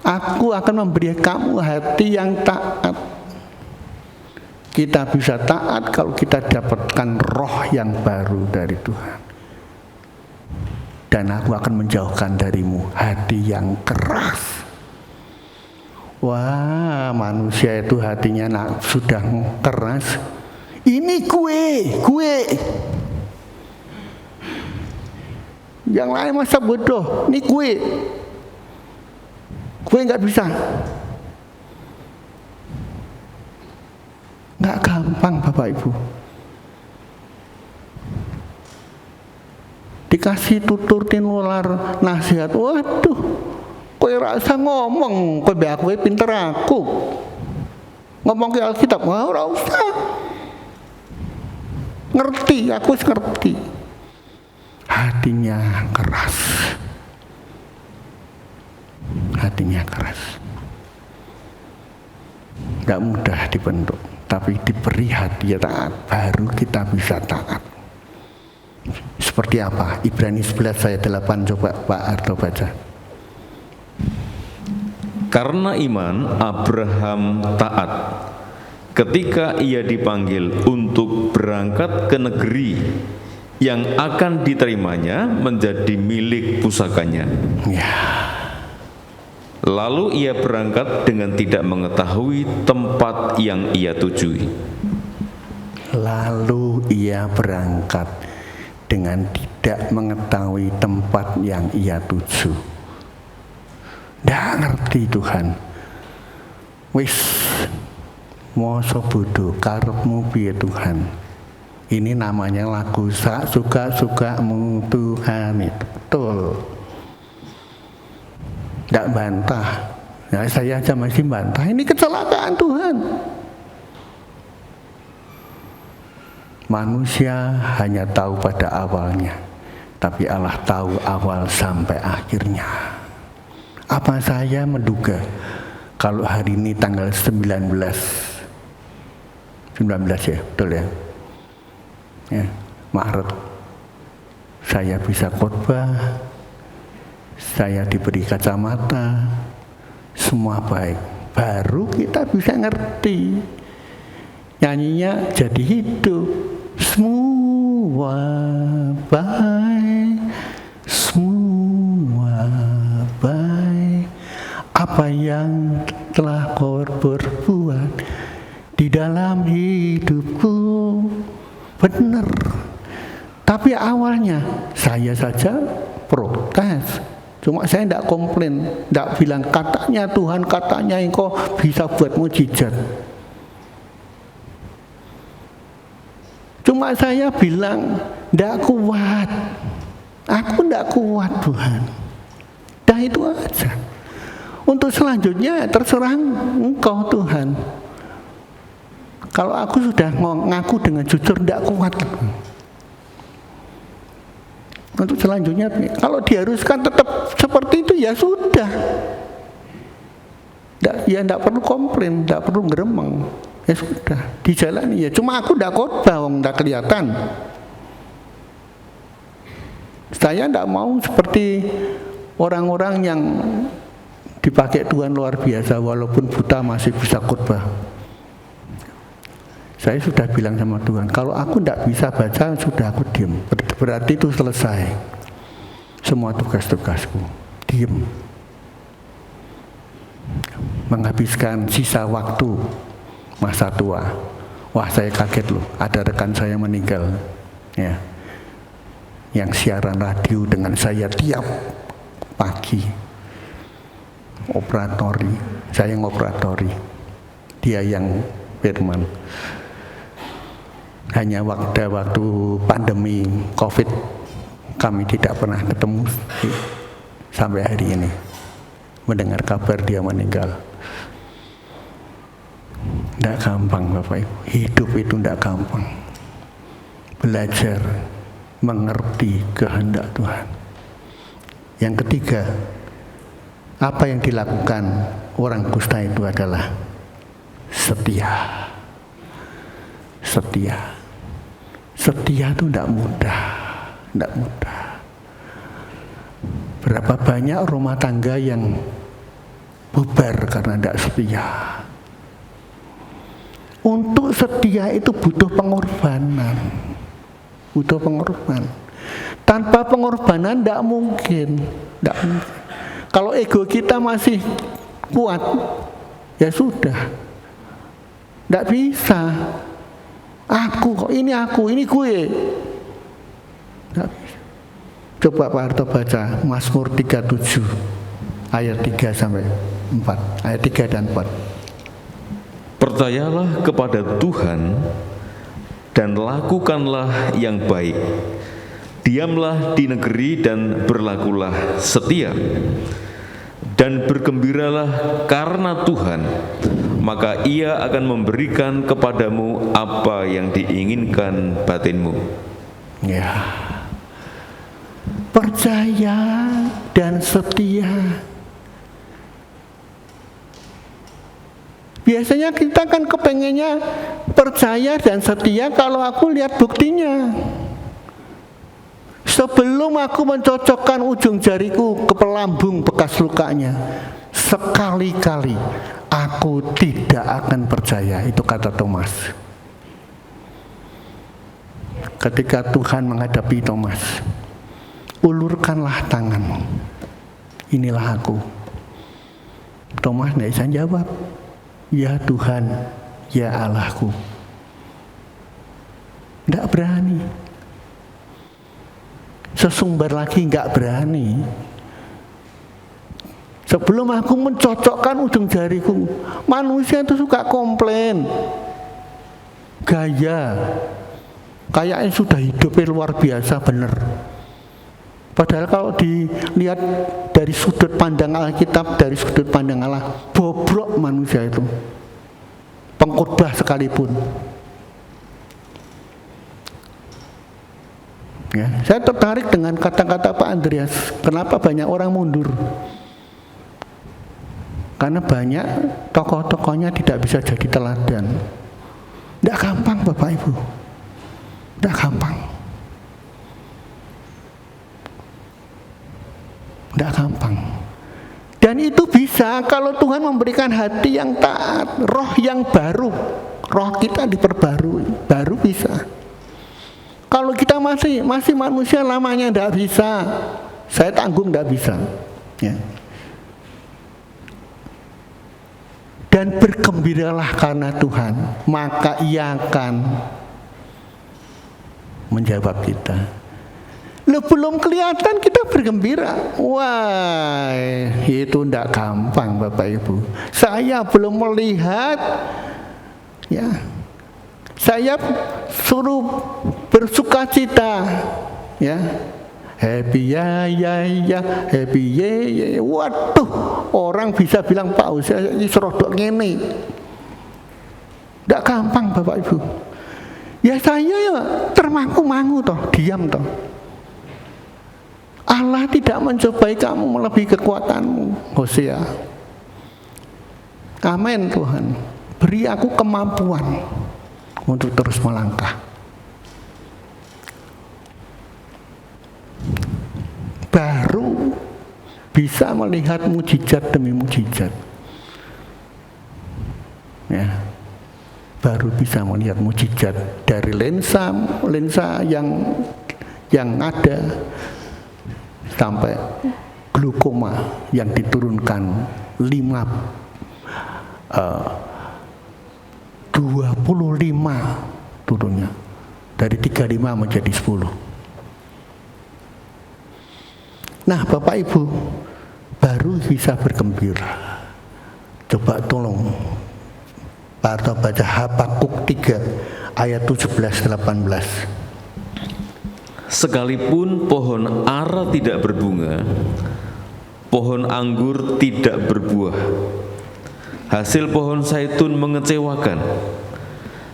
S2: Aku akan memberi kamu hati yang taat. Kita bisa taat kalau kita dapatkan roh yang baru dari Tuhan. Dan aku akan menjauhkan darimu hati yang keras. Wah, manusia itu hatinya sudah keras. Ini gue. Yang lain masa bodoh. Ini gue nggak bisa. Nggak gampang Bapak Ibu. Dikasih tutur tinular nasihat, waduh, kowe rasa ngomong, kowe be aku pinter aku. Ngomong ke Alkitab, wah ora usah. Ngerti, aku ngerti. Hatinya keras. Hatinya keras. Gak mudah dibentuk, tapi diberi hati taat, baru kita bisa taat. Seperti apa? Ibrani 11 ayat 8, coba Pak Arto baca.
S3: Karena iman Abraham taat ketika ia dipanggil untuk berangkat ke negeri yang akan diterimanya menjadi milik pusakanya.
S2: Ya.
S3: Lalu ia berangkat dengan tidak mengetahui tempat yang ia tujui.
S2: Lalu ia berangkat dengan tidak mengetahui tempat yang ia tuju. Nggak ngerti Tuhan. Wis moso bodoh karepmu piye Tuhan. Ini namanya lagu suka-sukamu Tuhan, itu betul. Nggak bantah. Ya, saya aja masih bantah. Ini kecelakaan Tuhan. Manusia hanya tahu pada awalnya, tapi Allah tahu awal sampai akhirnya. Apa saya menduga kalau hari ini tanggal 19 ya, betul ya? Ya, Maret saya bisa khotbah, saya diberi kacamata, semua baik. Baru kita bisa ngerti. Nyanyinya jadi hidup. Semua baik, semua baik. Apa yang telah kau berbuat di dalam hidupku benar. Tapi awalnya saya saja protes. Cuma saya tidak komplain, tidak bilang katanya Tuhan, katanya engkau bisa buat mujizat. Cuma saya bilang, ndak kuat. Aku ndak kuat Tuhan. Dah itu aja. Untuk selanjutnya terserah Engkau Tuhan. Kalau aku sudah ngaku dengan jujur ndak kuat. Untuk selanjutnya, kalau diharuskan tetap seperti itu ya sudah. Ndak perlu komplain, ndak perlu ngeremeng. Ya sudah, dijalani ya. Cuma aku ndak khotbah, wong ndak kelihatan. Saya ndak mau seperti orang-orang yang dipakai Tuhan luar biasa, walaupun buta masih bisa khotbah. Saya sudah bilang sama Tuhan, kalau aku ndak bisa baca, sudah aku diem. Berarti itu selesai semua tugas-tugasku. Diem. Menghabiskan sisa waktu masa tua. Wah, saya kaget loh, ada rekan saya meninggal. Ya. Yang siaran radio dengan saya tiap pagi. Operatori, saya yang operatori. Dia yang firman. Hanya waktu pandemi COVID kami tidak pernah ketemu sampai hari ini. Mendengar kabar dia meninggal. Tidak gampang Bapak Ibu. Hidup itu tidak gampang. Belajar mengerti kehendak Tuhan. Yang ketiga, apa yang dilakukan orang kusta itu adalah setia. Setia. Setia itu tidak mudah. Tidak mudah. Berapa banyak rumah tangga yang bubar karena tidak setia. Untuk setia itu butuh pengorbanan. Butuh pengorbanan. Tanpa pengorbanan tidak mungkin. Tidak mungkin. Kalau ego kita masih kuat, ya sudah. Tidak bisa. Aku kok, ini aku, ini gue. Tidak bisa. Coba Pak Harto baca Mazmur 37 ayat 3 sampai 4. Ayat 3 dan 4.
S3: Percayalah kepada Tuhan dan lakukanlah yang baik. Diamlah di negeri dan berlakulah setia. Dan bergembiralah karena Tuhan, maka Ia akan memberikan kepadamu apa yang diinginkan batinmu.
S2: Ya. Percaya dan setia. Biasanya kita kan kepengennya percaya dan setia kalau aku lihat buktinya. Sebelum aku mencocokkan ujung jariku ke pelambung bekas lukanya, sekali-kali aku tidak akan percaya. Itu kata Thomas. Ketika Tuhan menghadapi Thomas, ulurkanlah tanganmu. Inilah aku. Thomas tidak bisa jawab. Ya Tuhan, ya Allahku. Tidak berani. Sesumbar lagi nggak berani. Sebelum aku mencocokkan ujung jariku, manusia itu suka komplain, gaya, kayaknya sudah hidupnya luar biasa bener. Padahal kalau dilihat dari sudut pandang Alkitab, dari sudut pandang Allah, bobrok manusia itu, pengkhotbah sekalipun. Ya, saya tertarik dengan kata-kata Pak Andreas. Kenapa banyak orang mundur? Karena banyak tokoh-tokohnya tidak bisa jadi teladan. Tidak gampang Bapak Ibu. Tidak gampang. Tidak gampang. Dan itu bisa kalau Tuhan memberikan hati yang taat, roh yang baru. Roh kita diperbarui, baru bisa. Kalau kita masih manusia lamanya tidak bisa, saya tanggung tidak bisa. Ya. Dan bergembiralah karena Tuhan, maka Ia akan menjawab kita. Loh, belum kelihatan kita bergembira. Wah, itu tidak gampang Bapak Ibu. Saya belum melihat, ya. Saya suruh bersukacita, ya. Happy ya, happy ye. Waduh, orang bisa bilang Pak Hussein ini serodok ngene. Tidak gampang Bapak Ibu. Ya saya ya termangu-mangu toh, diam toh. Allah tidak mencobai kamu melebihi kekuatanmu, Hosea. Amin Tuhan. Beri aku kemampuan untuk terus melangkah. Baru bisa melihat mujizat demi mujizat. Ya. Baru bisa melihat mujizat dari lensa yang ada sampai glukoma yang diturunkan 25 turunnya dari 35 menjadi 10. Nah Bapak Ibu baru bisa bergembira. Coba tolong Pak Arto baca Habakuk 3 ayat 17-18.
S3: Sekalipun pohon ara tidak berbunga, pohon anggur tidak berbuah, hasil pohon zaitun mengecewakan,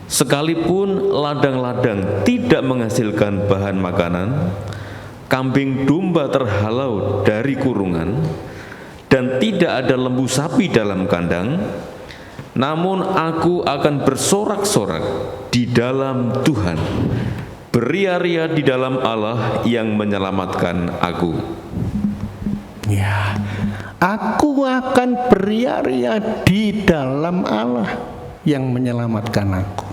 S3: sekalipun ladang-ladang tidak menghasilkan bahan makanan, kambing domba terhalau dari kurungan, dan tidak ada lembu sapi dalam kandang, namun aku akan bersorak-sorak di dalam Tuhan, beria-ria di dalam Allah yang menyelamatkan aku.
S2: Ya, aku akan beria-ria di dalam Allah yang menyelamatkan aku.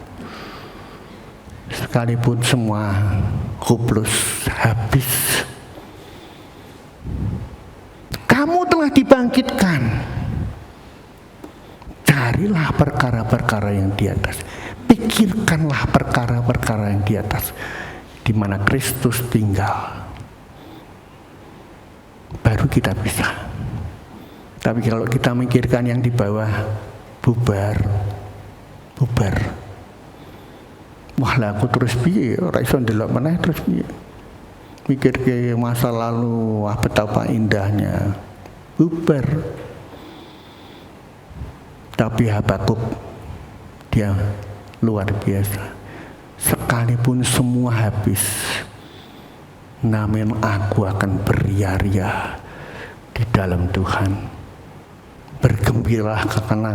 S2: Sekalipun semua hopeless, habis, kamu telah dibangkitkan. Carilah perkara-perkara yang di atas. Pikirkanlah perkara-perkara yang di atas, di mana Kristus tinggal. Baru kita bisa. Tapi kalau kita mikirkan yang di bawah, bubar. Wah lah aku terus piye, ora iso ndelok meneh terus piye. Mikir ke masa lalu, wah betapa indahnya. Bubar. Tapi Habakuk dia luar biasa. Sekalipun semua habis, namun aku akan beria-ria di dalam Tuhan. Bergembiralah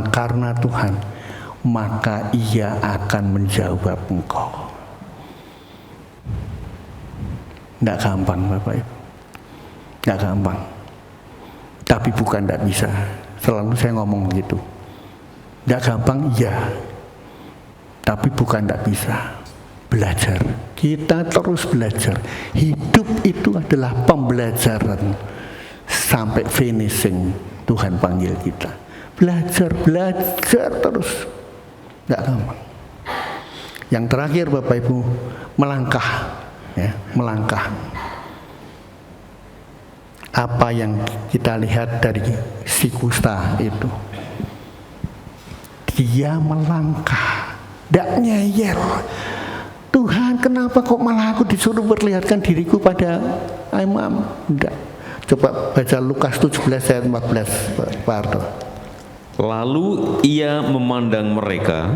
S2: karena Tuhan, maka Ia akan menjawab engkau. Tidak gampang Bapak Ibu, tidak gampang. Tapi bukan tidak bisa. Selalu saya ngomong begitu. Tidak gampang, ya. Tapi bukan tidak bisa. Belajar. Kita terus belajar. Hidup itu adalah pembelajaran. Sampai finishing Tuhan panggil kita. Belajar terus. Tidak gampang. Yang terakhir Bapak Ibu, melangkah. Ya, melangkah. Apa yang kita lihat dari si kusta itu, dia melangkah, tidak nyeyel. Tuhan, kenapa kok malah aku disuruh perlihatkan diriku pada imam? Tidak. Coba baca Lukas 17 ayat 14, Pak Arto.
S3: Lalu ia memandang mereka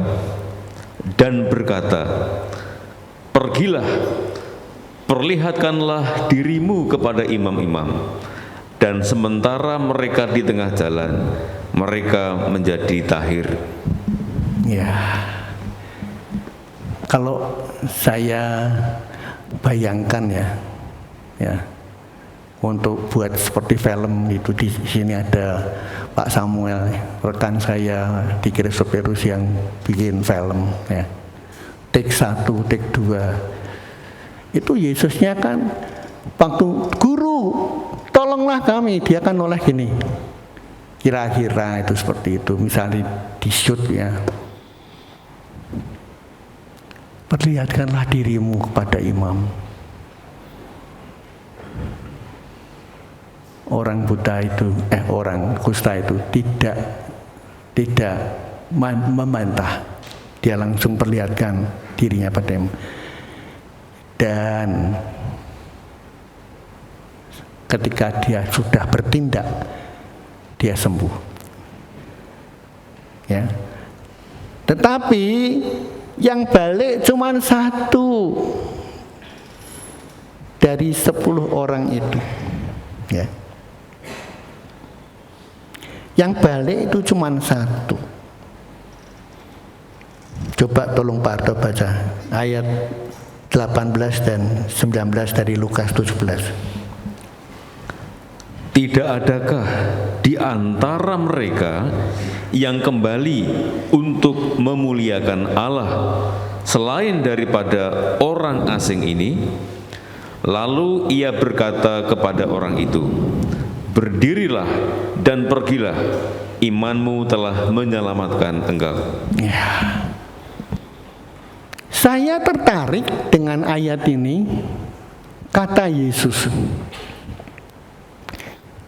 S3: dan berkata, pergilah, perlihatkanlah dirimu kepada imam-imam. Dan sementara mereka di tengah jalan, mereka menjadi tahir.
S2: Ya, kalau saya bayangkan ya, untuk buat seperti film itu, di sini ada Pak Samuel, rekan saya di Krisopirus yang bikin film, ya. Take 1, take 2. Itu Yesusnya kan waktu guru, tolonglah kami, dia kan noleh gini. Kira-kira itu seperti itu, misalnya di shoot ya. Perlihatkanlah dirimu kepada imam. Orang buta itu, orang kusta itu tidak membantah. Dia langsung perlihatkan dirinya padamu. Dan ketika dia sudah bertindak, dia sembuh. Ya. Tetapi yang balik cuma 1 dari 10 orang itu. Ya. Yang balik itu cuma 1. Coba tolong Pak Arto baca ayat 18 dan 19 dari Lukas 17.
S3: Tidak adakah di antara mereka yang kembali untuk memuliakan Allah selain daripada orang asing ini? Lalu ia berkata kepada orang itu, berdirilah dan pergilah, imanmu telah menyelamatkan engkau.
S2: Ya. Saya tertarik dengan ayat ini, kata Yesus.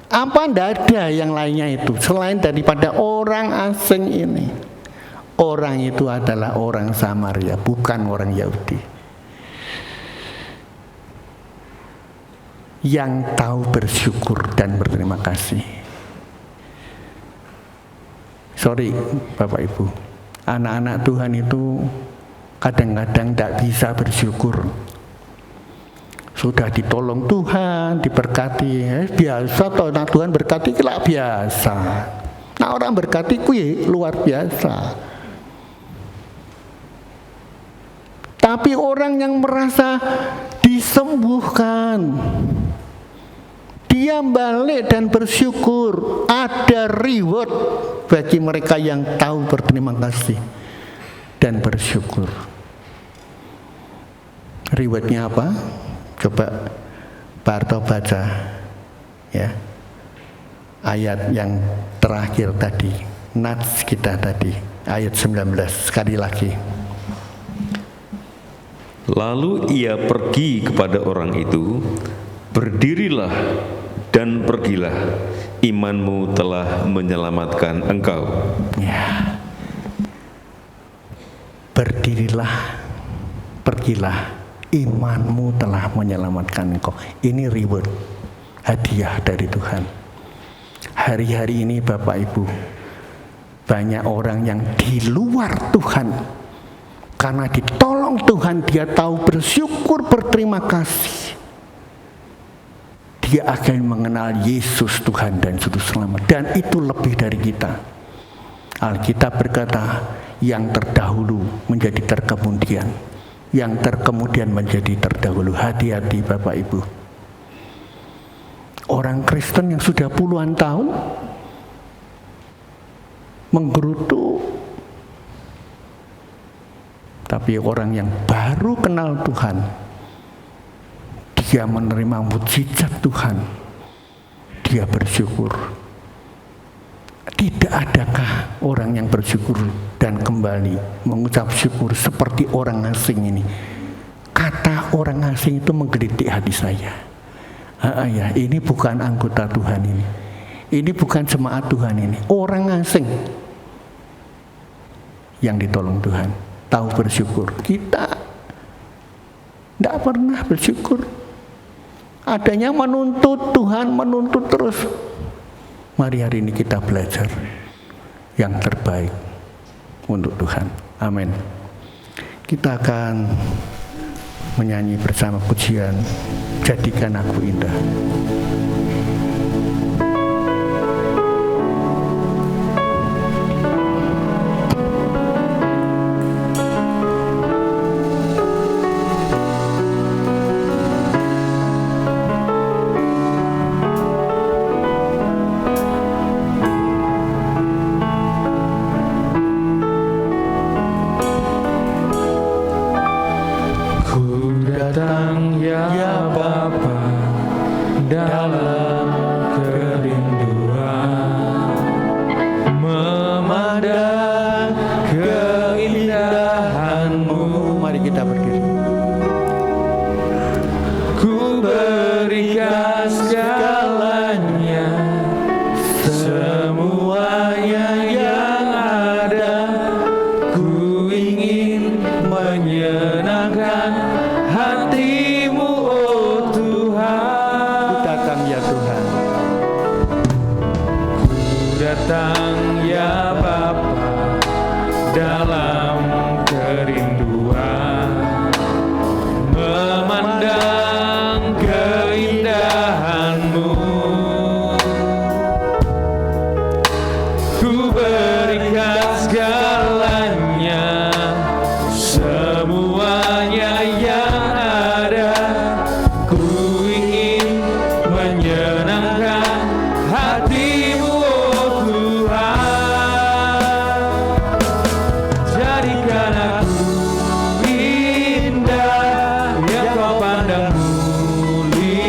S2: Apa tidak ada yang lainnya itu selain daripada orang asing ini? Orang itu adalah orang Samaria, bukan orang Yahudi. Yang tahu bersyukur dan berterima kasih. Sorry Bapak Ibu, anak-anak Tuhan itu kadang-kadang tidak bisa bersyukur. Sudah ditolong Tuhan, diberkati, biasa toh nah Tuhan berkati kelak biasa. Nah orang berkati kuwi luar biasa. Tapi orang yang merasa disembuhkan, dia balik dan bersyukur, ada reward bagi mereka yang tahu berterima kasih dan bersyukur. Rewardnya apa? Coba Pak Arto baca ya ayat yang terakhir tadi, nats kita tadi, ayat 19 sekali lagi.
S3: Lalu ia pergi kepada orang itu, berdirilah dan pergilah, imanmu telah menyelamatkan engkau.
S2: Ya. Berdirilah, pergilah, imanmu telah menyelamatkan engkau. Ini reward, hadiah dari Tuhan. Hari-hari ini Bapak Ibu, banyak orang yang di luar Tuhan, karena ditolong Tuhan, dia tahu bersyukur, berterima kasih. Dia akan mengenal Yesus Tuhan dan Juru Selamat. Dan itu lebih dari kita. Alkitab berkata, yang terdahulu menjadi terkemudian, yang terkemudian menjadi terdahulu. Hati-hati Bapak Ibu. Orang Kristen yang sudah puluhan tahun menggerutu, tapi orang yang baru kenal Tuhan, dia menerima mukjizat Tuhan, dia bersyukur. Tidak adakah orang yang bersyukur dan kembali mengucap syukur seperti orang asing ini? Kata orang asing itu menggelitik hati saya. Ya, ini bukan anggota Tuhan ini. Ini bukan jemaat Tuhan ini. Orang asing yang ditolong Tuhan, tahu bersyukur. Kita tidak pernah bersyukur. Adanya menuntut Tuhan, menuntut terus. Mari hari ini kita belajar yang terbaik untuk Tuhan. Amin. Kita akan menyanyi bersama pujian Jadikan Aku Indah.
S1: Datang ya Bapa dalam kerinduan, memandang keindahan-Mu.
S2: Mari kita berdiri.
S1: Ku berikan segalanya, semuanya yang ada. Ku ingin menyerahkan Aku ingin menyenangkan hati-Mu, oh Tuhan. Jadikan aku indah yang Kau pandang mulia.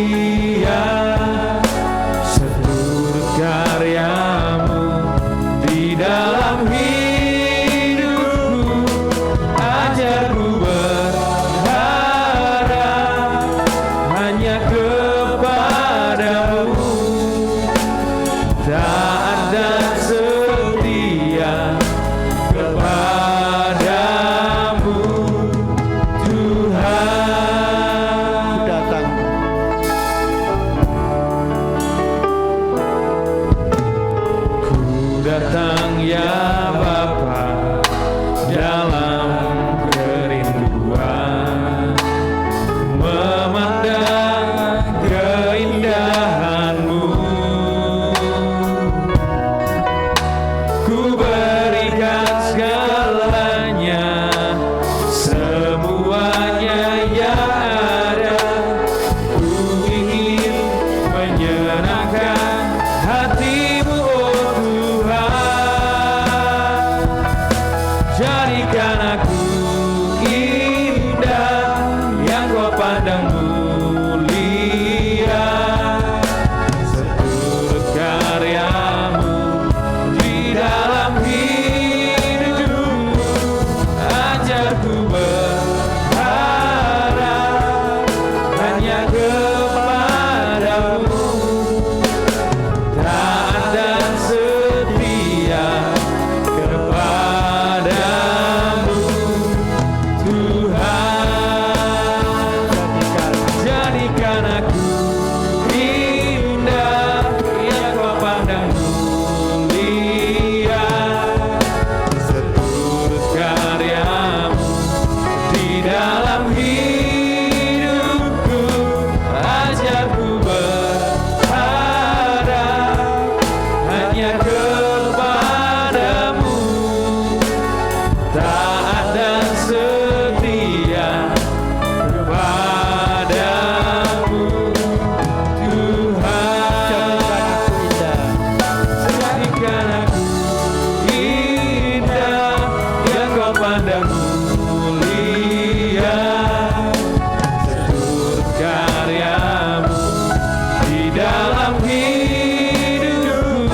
S1: Seluruh karya-Mu di dalam hidupku, ajarku berharap hanya kepadamu, taat dan setia kepadamu, Tuhan.
S2: Datang
S1: Ku datang ya Bapa dalam kerinduan, memandang keindahan-Mu. Ku berikan segalanya, semuanya yang ada. Ku ingin menyenangkan hati-Mu, oh Tuhan. Jadikan aku indah yang Kau pandang mulia. Seluruh karya-Mu di dalam hidupku, ajarku berharap hanya kepadamu, taat dan setia kepadamu, Tuhan. Jadikan aku indah yang Kau pandang mulia. Seluruh karya-Mu di dalam hidupku, ajarku berharap hanya kepadamu, taat dan setia kepadamu, Tuhan. Jadikan aku indah yang Kau pandang mulia. Seluruh karya-Mu di dalam hidupku,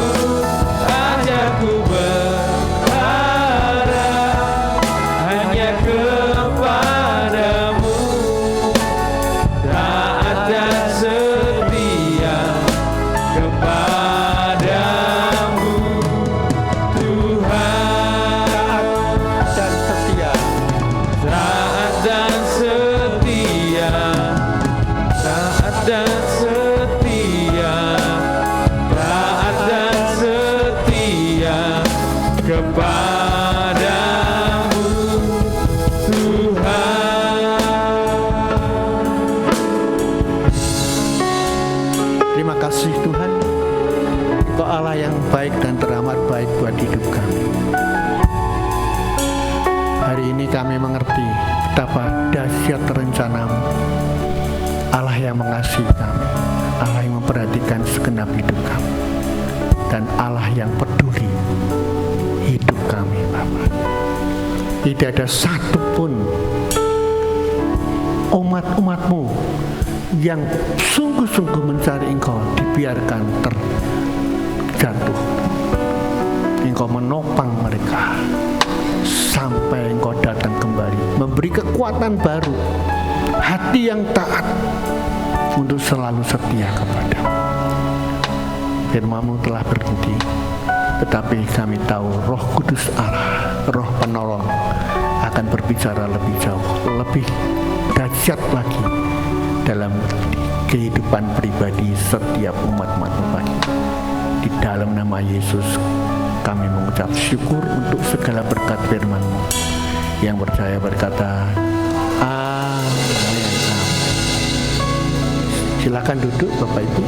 S1: ajarku berharap hanya kepadamu, taat dan setia kepadamu, Tuhan.
S2: dan setia.
S1: Taat dan setia, taat dan setia, taat dan setia kepadamu, Tuhan.
S2: Terima kasih Tuhan, Engkau Allah yang baik dan teramat baik buat hidup kami. Hari ini kami mengerti betapa dahsyat rencana-Mu, Allah yang mengasihi kami, Allah yang memperhatikan segenap hidup kami, dan Allah yang peduli hidup kami, Bapa. Tidak ada satupun umat-umat-Mu yang sungguh-sungguh mencari Engkau dibiarkan terjatuh. Engkau menopang mereka sampai Engkau datang kembali, memberi kekuatan baru, hati yang taat untuk selalu setia kepadamu. Firman-Mu telah berhenti, tetapi kami tahu Roh Kudus Allah, Roh Penolong, akan berbicara lebih jauh, lebih dahsyat lagi dalam kehidupan pribadi setiap umat-umat-Mu lagi. Di dalam nama Yesus kami mengucap syukur untuk segala berkat firman-Mu. Yang percaya berkata amin. Silakan duduk Bapak Ibu.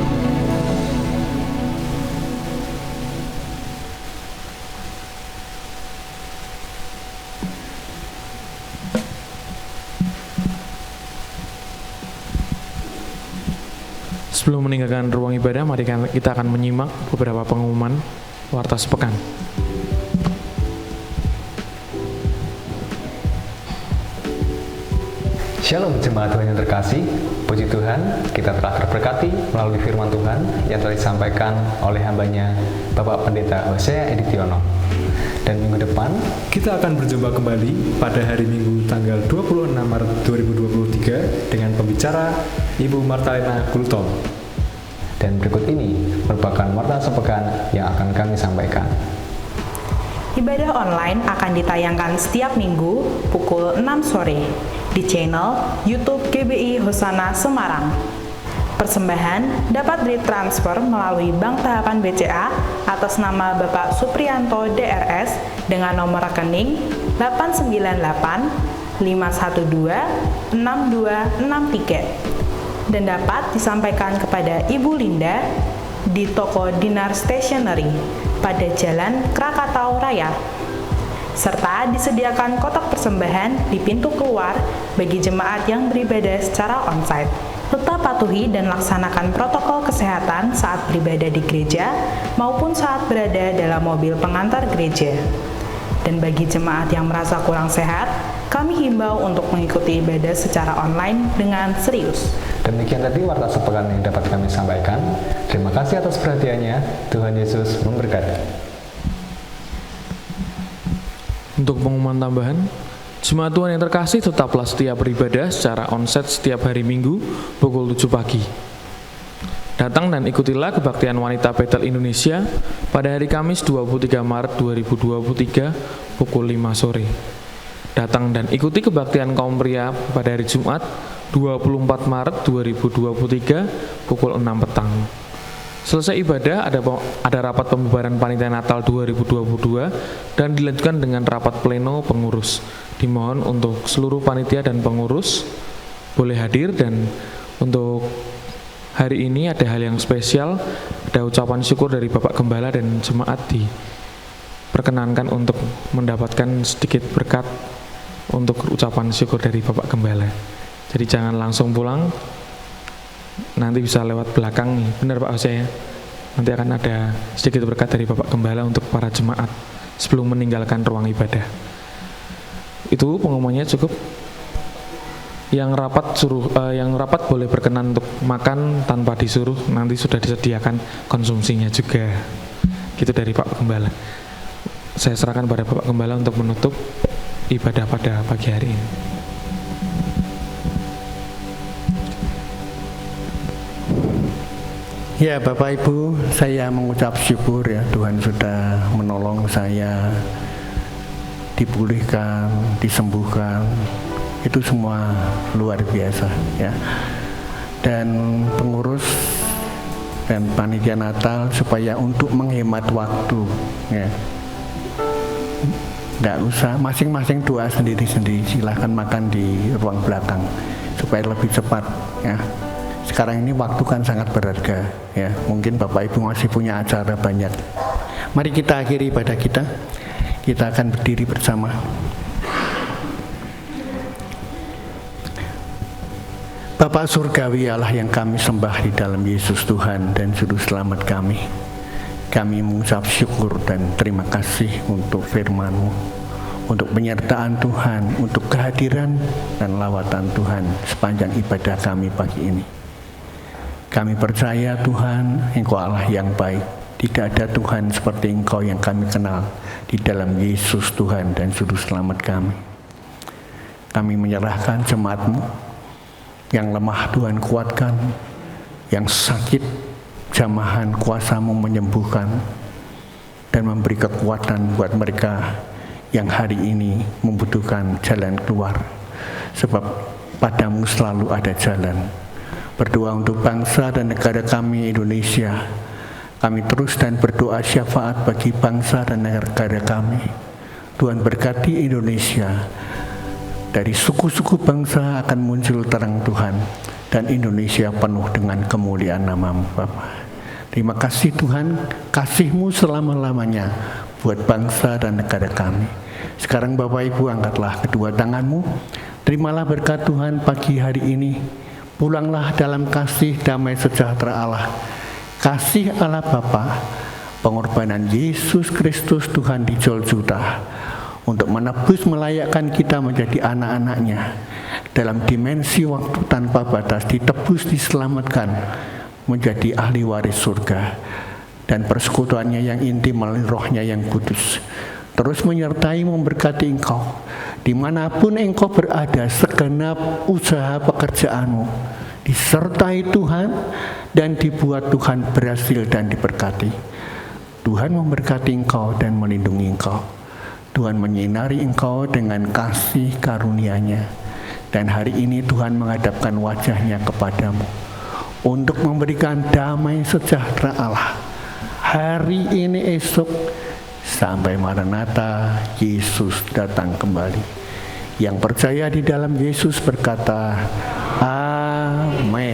S1: Sebelum meninggalkan ruang ibadah, mari kita akan menyimak beberapa pengumuman Warta Sepekan.
S4: Shalom jemaat Tuhan yang terkasih, puji Tuhan kita telah terberkati melalui firman Tuhan yang telah disampaikan oleh hambanya Bapak Pendeta Hosea Editiono. Dan minggu depan
S5: kita akan berjumpa kembali pada hari Minggu tanggal 26 Maret 2023 dengan pembicara Ibu Martalina Kultom.
S4: Dan berikut ini merupakan Warta Sepekan yang akan kami sampaikan.
S6: Ibadah online akan ditayangkan setiap minggu pukul 6 sore di channel YouTube GBI Hosana Semarang. Persembahan dapat ditransfer melalui Bank Tahapan BCA atas nama Bapak Supriyanto DRS dengan nomor rekening 898 512 6263 dan dapat disampaikan kepada Ibu Linda di toko Dinar Stationery pada Jalan Krakatau Raya, serta disediakan kotak persembahan di pintu keluar bagi jemaat yang beribadah secara onsite. Tetap patuhi dan laksanakan protokol kesehatan saat beribadah di gereja maupun saat berada dalam mobil pengantar gereja. Dan bagi jemaat yang merasa kurang sehat, kami himbau untuk mengikuti ibadah secara online dengan serius.
S4: Demikian tadi Warta Sepekan yang dapat kami sampaikan. Terima kasih atas perhatiannya. Tuhan Yesus memberkati.
S1: Untuk pengumuman tambahan, jemaat Tuhan yang terkasih tetaplah setia beribadah secara onsite setiap hari Minggu pukul 7 pagi. Datang dan ikutilah kebaktian wanita Bethel Indonesia pada hari Kamis 23 Maret 2023 pukul 5 sore. Datang dan ikuti kebaktian kaum pria pada hari Jumat 24 Maret 2023 pukul 6 petang. Selesai ibadah ada rapat pembubaran panitia Natal 2022 dan dilanjutkan dengan rapat pleno pengurus. Dimohon untuk seluruh panitia dan pengurus boleh hadir, dan untuk hari ini ada hal yang spesial, ada ucapan syukur dari Bapak Gembala dan jemaat diperkenankan untuk mendapatkan sedikit berkat untuk ucapan syukur dari Bapak Gembala. Jadi jangan langsung pulang, nanti bisa lewat belakang nih, benar Pak Hosea ya? Nanti akan ada sedikit berkat dari Bapak Gembala untuk para jemaat sebelum meninggalkan ruang ibadah. Itu pengumumannya cukup. Yang rapat boleh berkenan untuk makan tanpa disuruh, nanti sudah disediakan konsumsinya juga. Gitu dari Pak Gembala. Saya serahkan pada Bapak Gembala untuk menutup ibadah pada pagi hari ini.
S2: Ya Bapak Ibu, saya mengucap syukur ya, Tuhan sudah menolong saya dipulihkan, disembuhkan. Itu semua luar biasa ya. Dan pengurus dan panitia Natal supaya untuk menghemat waktu ya, nggak usah masing-masing doa sendiri-sendiri, silahkan makan di ruang belakang supaya lebih cepat ya. Sekarang ini waktu kan sangat berharga ya. Mungkin Bapak Ibu masih punya acara banyak. Mari kita akhiri ibadah kita. Kita akan berdiri bersama. Bapa Surgawi, Allah yang kami sembah di dalam Yesus Tuhan dan Juru Selamat kami. Kami mengucap syukur dan terima kasih untuk firman-Mu, untuk penyertaan Tuhan, untuk kehadiran dan lawatan Tuhan sepanjang ibadah kami pagi ini. Kami percaya Tuhan, Engkau Allah yang baik. Tidak ada Tuhan seperti Engkau yang kami kenal di dalam Yesus Tuhan dan Juru Selamat kami. Kami menyerahkan jemaat-Mu yang lemah, Tuhan kuatkan, yang sakit jamahan kuasa-Mu menyembuhkan dan memberi kekuatan buat mereka yang hari ini membutuhkan jalan keluar, sebab padamu selalu ada jalan. Berdoa untuk bangsa dan negara kami Indonesia. Kami terus dan berdoa syafaat bagi bangsa dan negara kami. Tuhan berkati Indonesia. Dari suku-suku bangsa akan muncul terang Tuhan, dan Indonesia penuh dengan kemuliaan nama-Mu Bapa. Terima kasih Tuhan, kasih-Mu selama-lamanya buat bangsa dan negara kami. Sekarang Bapak Ibu angkatlah kedua tangan-Mu. Terimalah berkat Tuhan pagi hari ini. Pulanglah dalam kasih damai sejahtera Allah, kasih Allah Bapa, pengorbanan Yesus Kristus Tuhan di Golgota untuk menebus melayakkan kita menjadi anak-anaknya dalam dimensi waktu tanpa batas, ditebus, diselamatkan menjadi ahli waris surga, dan persekutuannya yang intim melalui Rohnya yang kudus terus menyertai memberkati engkau dimanapun engkau berada. Segenap usaha pekerjaanmu disertai Tuhan dan dibuat Tuhan berhasil dan diberkati. Tuhan memberkati engkau dan melindungi engkau. Tuhan menyinari engkau dengan kasih karunia-Nya, dan hari ini Tuhan menghadapkan wajah-Nya kepadamu untuk memberikan damai sejahtera Allah hari ini, esok, sampai Maranatha, Yesus datang kembali. Yang percaya di dalam Yesus berkata, Amin.